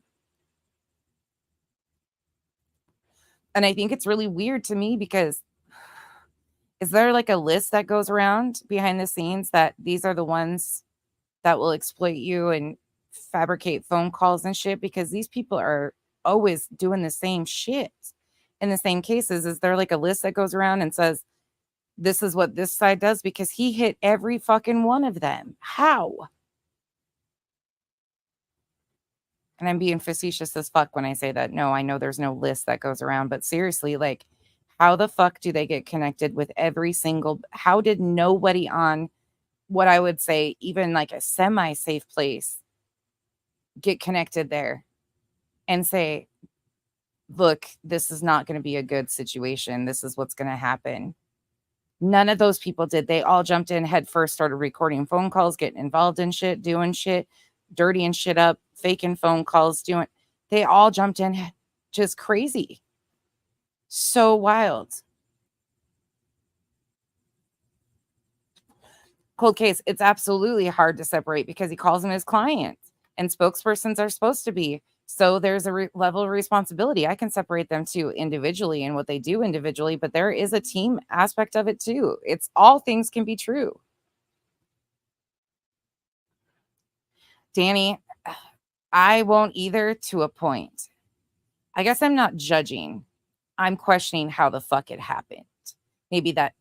And I think it's really weird to me because is there like a list that goes around behind the scenes that these are the ones that will exploit you and fabricate phone calls and shit? Because these people are always doing the same shit in the same cases. Is there like a list that goes around and says, this is what this side does? Because he hit every fucking one of them. How? And I'm being facetious as fuck when I say that. No, I know there's no list that goes around, but seriously, like, How the fuck do they get connected with every single, how did nobody on what I would say, even like a semi-safe place, get connected there and say, look, this is not going to be a good situation. This is what's going to happen. None of those people did. They all jumped in head first, started recording phone calls, getting involved in shit, doing shit, dirtying shit up, faking phone calls, they all jumped in just crazy. So wild. Cold case, it's absolutely hard to separate because he calls them his clients and spokespersons are supposed to be. So there's a level of responsibility. I can separate them too individually and what they do individually, but there is a team aspect of it too. It's all things can be true. Danny, I won't either to a point. I guess I'm not judging. I'm questioning how the fuck it happened. Maybe that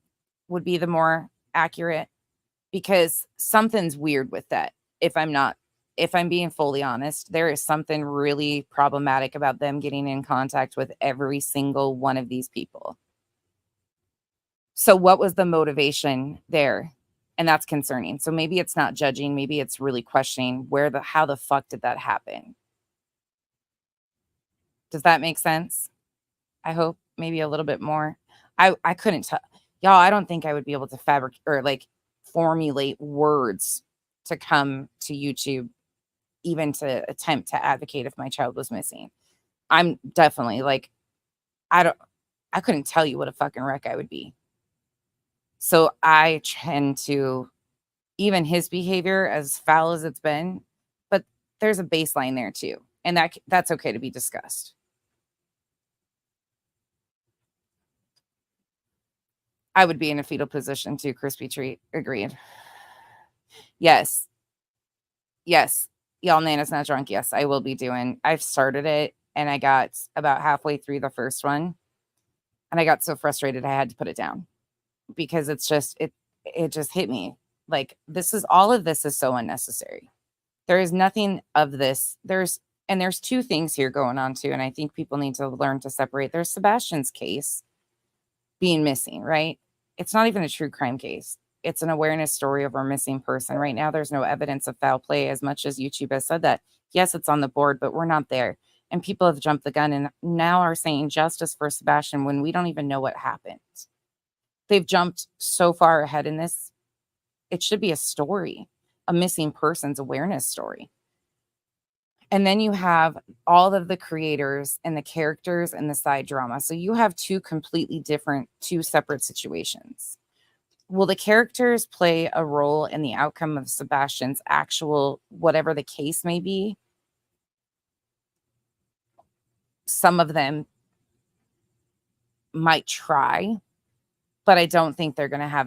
would be the more accurate, because something's weird with that. If I'm being fully honest, there is something really problematic about them getting in contact with every single one of these people. So what was the motivation there? And that's concerning. So maybe it's not judging, maybe it's really questioning how the fuck did that happen? Does that make sense? I hope maybe a little bit more. I couldn't tell y'all. I don't think I would be able to fabricate or like formulate words to come to YouTube, even to attempt to advocate if my child was missing. I'm definitely like, I couldn't tell you what a fucking wreck I would be. So I tend to, even his behavior, as foul as it's been, but there's a baseline there too. And that's okay to be discussed. I would be in a fetal position too, crispy treat. Agreed. Yes. Yes. Y'all, Nana's not drunk. Yes, I will be doing. I've started it and I got about halfway through the first one. And I got so frustrated I had to put it down because it just hit me. Like all of this is so unnecessary. There is nothing of this. There's two things here going on too. And I think people need to learn to separate. There's Sebastian's case being missing, right? It's not even a true crime case. It's an awareness story of a missing person. Right now, there's no evidence of foul play, as much as YouTube has said that. Yes, it's on the board, but we're not there. And people have jumped the gun and now are saying justice for Sebastian when we don't even know what happened. They've jumped so far ahead in this. It should be a story, a missing person's awareness story. And then you have all of the creators and the characters and the side drama. So you have two separate situations. Will the characters play a role in the outcome of Sebastian's actual, whatever the case may be? Some of them might try, but I don't think they're going to have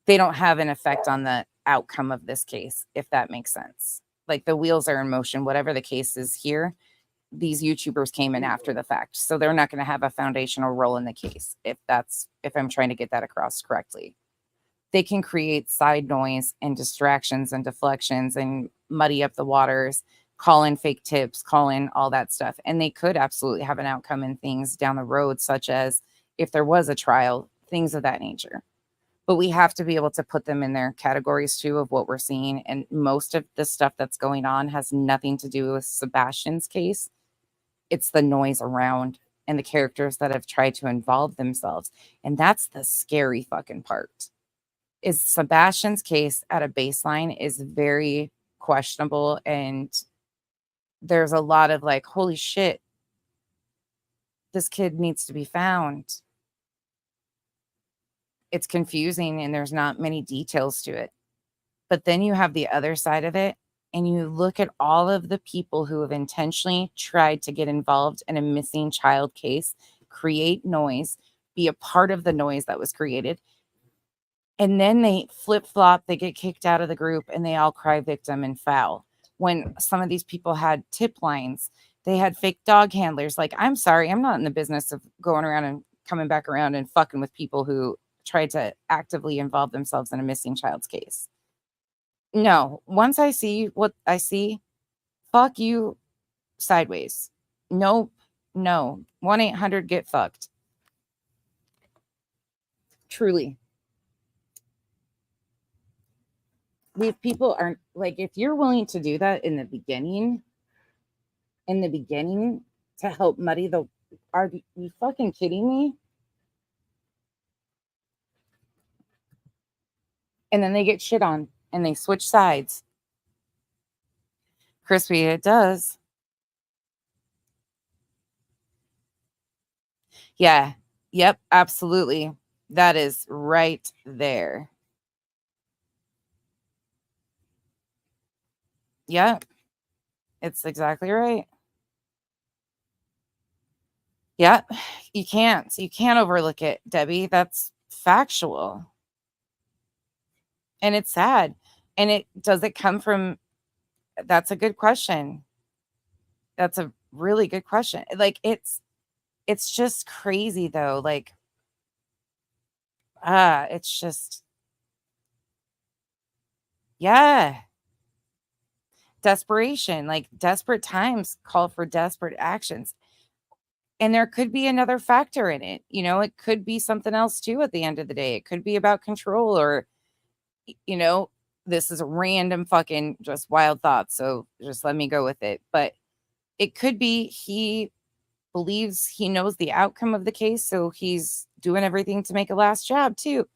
they don't have an effect on the outcome of this case, if that makes sense. Like the wheels are in motion, whatever the case is here. These YouTubers came in after the fact, so they're not going to have a foundational role in the case. If I'm trying to get that across correctly, they can create side noise and distractions and deflections and muddy up the waters, call in fake tips, call in all that stuff. And they could absolutely have an outcome in things down the road, such as if there was a trial, things of that nature. But we have to be able to put them in their categories too of what we're seeing. And most of the stuff that's going on has nothing to do with Sebastian's case. It's the noise around and the characters that have tried to involve themselves. And that's the scary fucking part. Is Sebastian's case at a baseline is very questionable. And there's a lot of like, holy shit, this kid needs to be found. It's confusing and there's not many details to it. But then you have the other side of it, and you look at all of the people who have intentionally tried to get involved in a missing child case, create noise, be a part of the noise that was created. And then they flip-flop, they get kicked out of the group, and they all cry victim and foul. When some of these people had tip lines, they had fake dog handlers. Like, I'm sorry, I'm not in the business of going around and coming back around and fucking with people who tried to actively involve themselves in a missing child's case. No, once I see what I see, fuck you sideways. Nope. No. 1-800 get fucked. Truly. These people aren't like, if you're willing to do that in the beginning to help muddy the, are you fucking kidding me? And then they get shit on and they switch sides. Crispy, it does. Yeah. Yep. Absolutely. That is right there. Yep. It's exactly right. Yep. You can't. You can't overlook it, Debbie. That's factual. And it's sad. And it does it come from, that's a good question. That's a really good question. Like it's just crazy though. Like it's just, yeah. Desperation, like desperate times call for desperate actions. And there could be another factor in it. It could be something else too at the end of the day. It could be about control or, you know, this is a random fucking just wild thought. So just let me go with it. But it could be he believes he knows the outcome of the case. So he's doing everything to make a last jab too.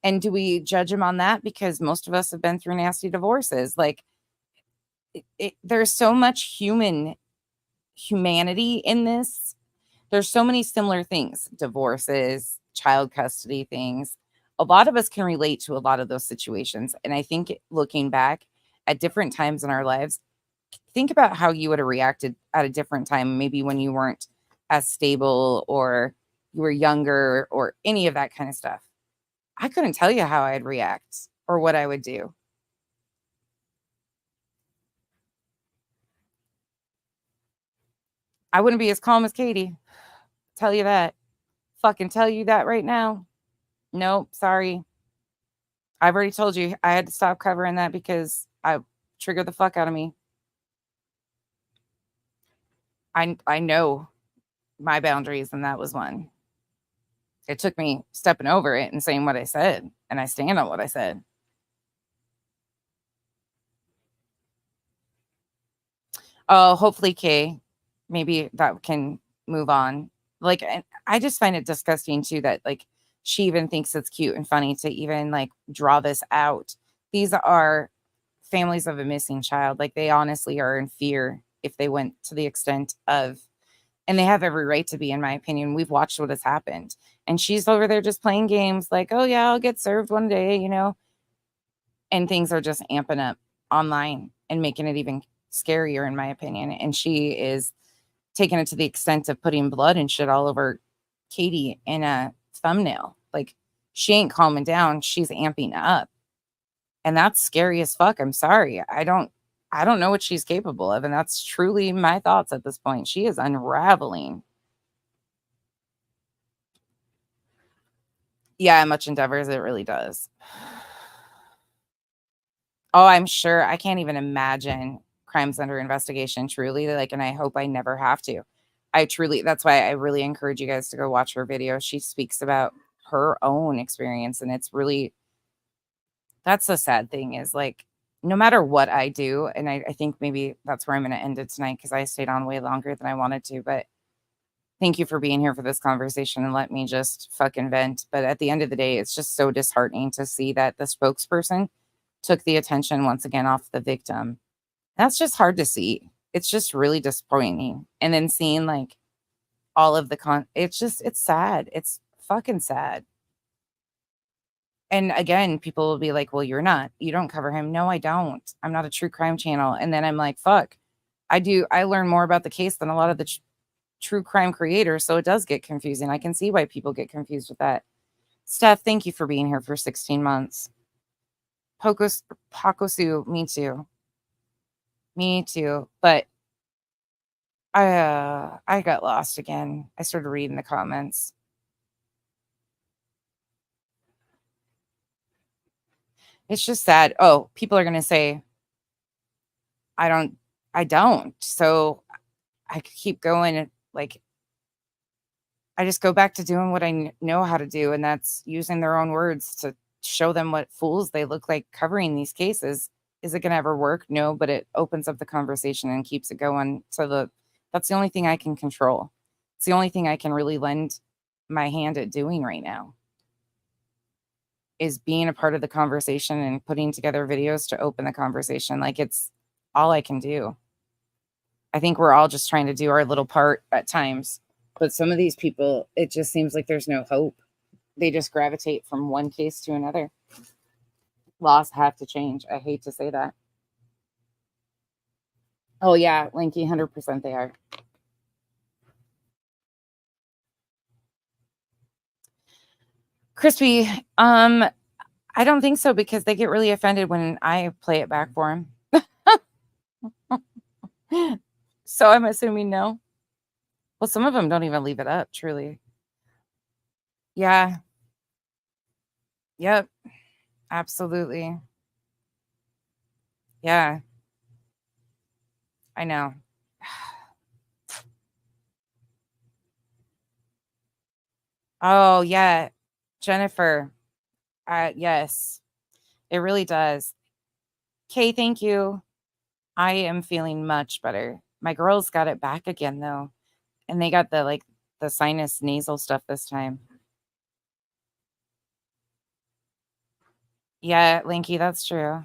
And do we judge him on that? Because most of us have been through nasty divorces. Like there's so much humanity in this. There's so many similar things, divorces, child custody things. A lot of us can relate to a lot of those situations. And I think looking back at different times in our lives, think about how you would have reacted at a different time, maybe when you weren't as stable or you were younger or any of that kind of stuff. I couldn't tell you how I'd react or what I would do. I wouldn't be as calm as Katie. Tell you that. Fucking tell you that right now. Nope, sorry. I've already told you I had to stop covering that because I triggered the fuck out of me. I know my boundaries, and that was one. It took me stepping over it and saying what I said, and I stand on what I said. Oh, hopefully, Kay, maybe that can move on. Like, and I just find it disgusting too that like she even thinks it's cute and funny to even like draw this out. These are families of a missing child. Like they honestly are in fear if they went to the extent of, and they have every right to be, in my opinion. We've watched what has happened. And she's over there just playing games like, oh yeah, I'll get served one day. And things are just amping up online and making it even scarier, in my opinion. And she is taking it to the extent of putting blood and shit all over Katie in a thumbnail. Like she ain't calming down. She's amping up. And that's scary as fuck. I'm sorry. I don't know what she's capable of. And that's truly my thoughts at this point. She is unraveling. Yeah, much endeavors, it really does. Oh, I'm sure. I can't even imagine crimes under investigation, truly. Like, and I hope I never have to. That's why I really encourage you guys to go watch her video. She speaks about her own experience, and it's really, that's the sad thing is like, no matter what I do, and I think maybe that's where I'm going to end it tonight because I stayed on way longer than I wanted to. But thank you for being here for this conversation and let me just fucking vent. But at the end of the day, it's just so disheartening to see that the spokesperson took the attention once again off the victim. That's just hard to see. It's just really disappointing. And then seeing like all of it's sad. It's fucking sad. And again, people will be like, well, you don't cover him. No, I don't. I'm not a true crime channel. And then I'm like, fuck, I do. I learn more about the case than a lot of the true crime creators. So it does get confusing. I can see why people get confused with that. Steph, thank you for being here for 16 months. Pakosu, me too. Me too. But I got lost again. I started reading the comments. It's just sad. Oh, people are gonna say, I don't, I don't. So I could keep going and like I just go back to doing what I know how to do, and that's using their own words to show them what fools they look like covering these cases. Is it going to ever work? No, but it opens up the conversation and keeps it going. That's the only thing I can control. It's the only thing I can really lend my hand at doing right now, is being a part of the conversation and putting together videos to open the conversation. Like, it's all I can do. I think we're all just trying to do our little part at times. But some of these people, it just seems like there's no hope. They just gravitate from one case to another. Laws have to change. I hate to say that. Oh yeah, Linky, 100% they are. Crispy, I don't think so, because they get really offended when I play it back for them. So I'm assuming no. Well, some of them don't even leave it up, truly. Yeah. Yep. Absolutely. Yeah. I know. Oh, yeah. Jennifer. Yes, it really does. Kay, thank you. I am feeling much better. My girls got it back again, though. And they got the sinus nasal stuff this time. Yeah, Linky, that's true.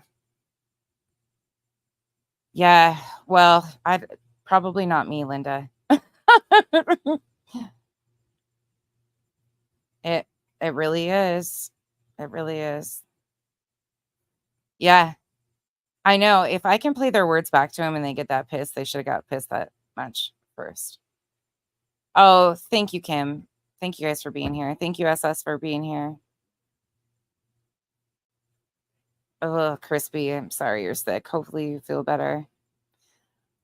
Yeah, well, I'd probably not me, Linda. It it really is. It really is. Yeah, I know. If I can play their words back to them and they get that pissed, they should have got pissed that much first. Oh, thank you, Kim. Thank you guys for being here. Thank you, SS, for being here. Oh, Crispy, I'm sorry you're sick. Hopefully you feel better.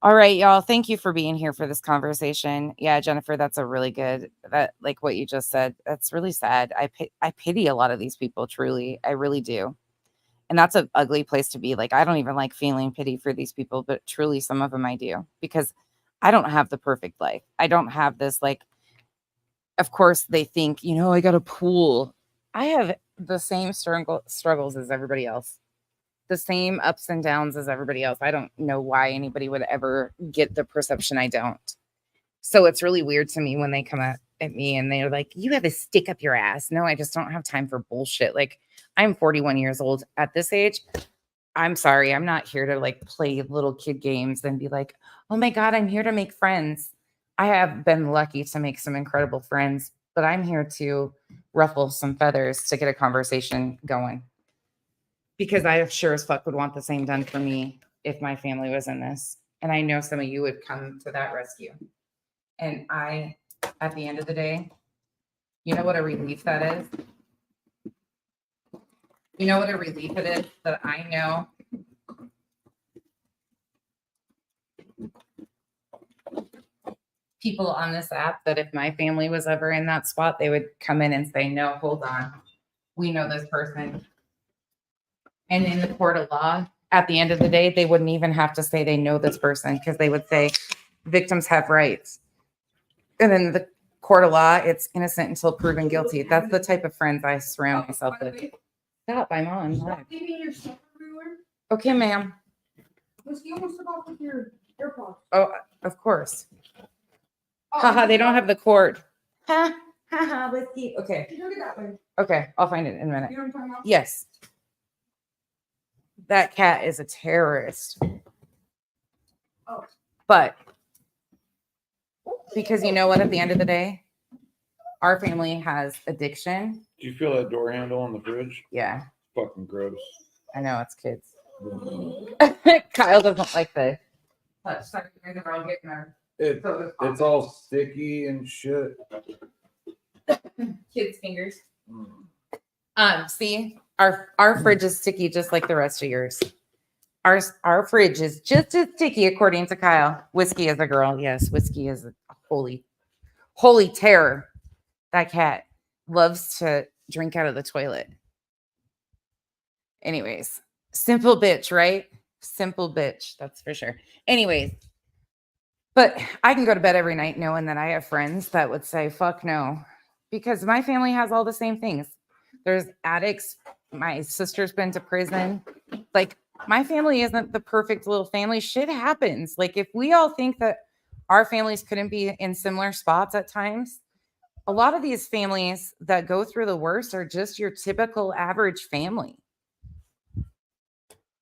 All right, y'all. Thank you for being here for this conversation. Yeah, Jennifer, that's a really good, that, like what you just said. That's really sad. I pity a lot of these people, truly. I really do. And that's an ugly place to be. Like, I don't even like feeling pity for these people, but truly some of them I do, because I don't have the perfect life. I don't have this, like, of course they think, I got a pool. I have the same struggles as everybody else, the same ups and downs as everybody else. I don't know why anybody would ever get the perception I don't. So it's really weird to me when they come at me and they're like, you have a stick up your ass. No, I just don't have time for bullshit. Like, I'm 41 years old at this age. I'm sorry. I'm not here to like play little kid games and be like, oh my God, I'm here to make friends. I have been lucky to make some incredible friends, but I'm here to ruffle some feathers to get a conversation going, because I sure as fuck would want the same done for me if my family was in this. And I know some of you would come to that rescue. And at the end of the day, you know what a relief that is? You know what a relief it is that I know people on this app, that if my family was ever in that spot, they would come in and say, no, hold on. We know this person. And in the court of law, at the end of the day, they wouldn't even have to say they know this person, because they would say victims have rights. And in the court of law, it's innocent until proven guilty. That's the type of friends I surround myself with. Stop, I'm on live. Okay, ma'am. You almost took off with your AirPods. Oh, of course. Haha, they don't have the cord. Ha, haha, whiskey. Okay. You took it that way. Okay, I'll find it in a minute. You know what I'm talking about? Yes. That cat is a terrorist. Oh. But because you know what, at the end of the day, our family has addiction. Do you feel that door handle on the fridge? Yeah, Fucking gross. I know, it's kids. Kyle doesn't like the touch. Sorry, you guys are all getting our It's all sticky and shit. kids' fingers. See, our fridge is sticky just like the rest of yours. Our fridge is just as sticky, according to Kyle. Whiskey is a girl. Yes, Whiskey is a holy terror. That cat loves to drink out of the toilet. Anyways, simple bitch, right? Simple bitch, that's for sure. Anyways, But I can go to bed every night knowing that I have friends that would say, fuck no, because my family has all the same things. There's addicts. My sister's been to prison. Like, my family isn't the perfect little family. Shit happens. Like, if we all think that our families couldn't be in similar spots at times, a lot of these families that go through the worst are just your typical average family.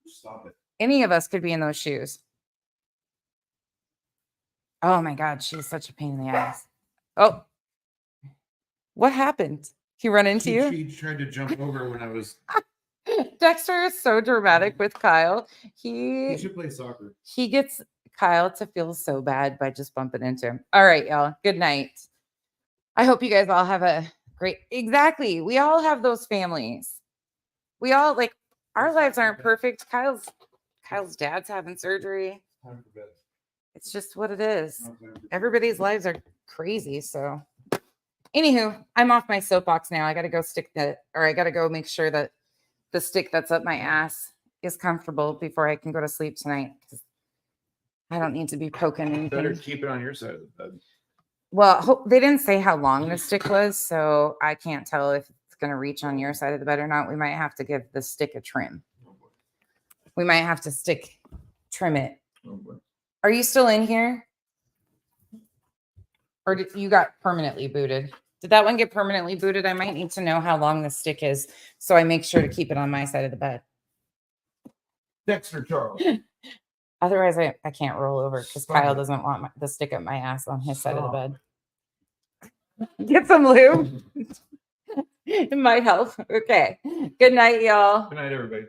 Stop it. Any of us could be in those shoes. Oh my God, she's such a pain in the ass. Oh, what happened? He run into you? She tried to jump over when I was. Dexter is so dramatic with Kyle. He should play soccer. He gets Kyle to feel so bad by just bumping into him. All right, y'all. Good night. I hope you guys all have a great. Exactly. We all have those families. We all like our lives aren't perfect. Kyle's dad's having surgery. Time for bed. It's just what it is. Everybody's lives are crazy. So, anywho, I'm off my soapbox now. I got to go I got to go make sure that the stick that's up my ass is comfortable before I can go to sleep tonight. I don't need to be poking anything. Better keep it on your side of the bed. Well, they didn't say how long the stick was, so I can't tell if it's going to reach on your side of the bed or not. We might have to give the stick a trim. We might have to trim it. Oh boy. Are you still in here? Or did you got permanently booted? Did that one get permanently booted? I might need to know how long the stick is so I make sure to keep it on my side of the bed. Dexter Charles. Otherwise, I can't roll over because Kyle doesn't want the stick up my ass on his side of the bed. Get some lube. It might help. Okay. Good night, y'all. Good night, everybody.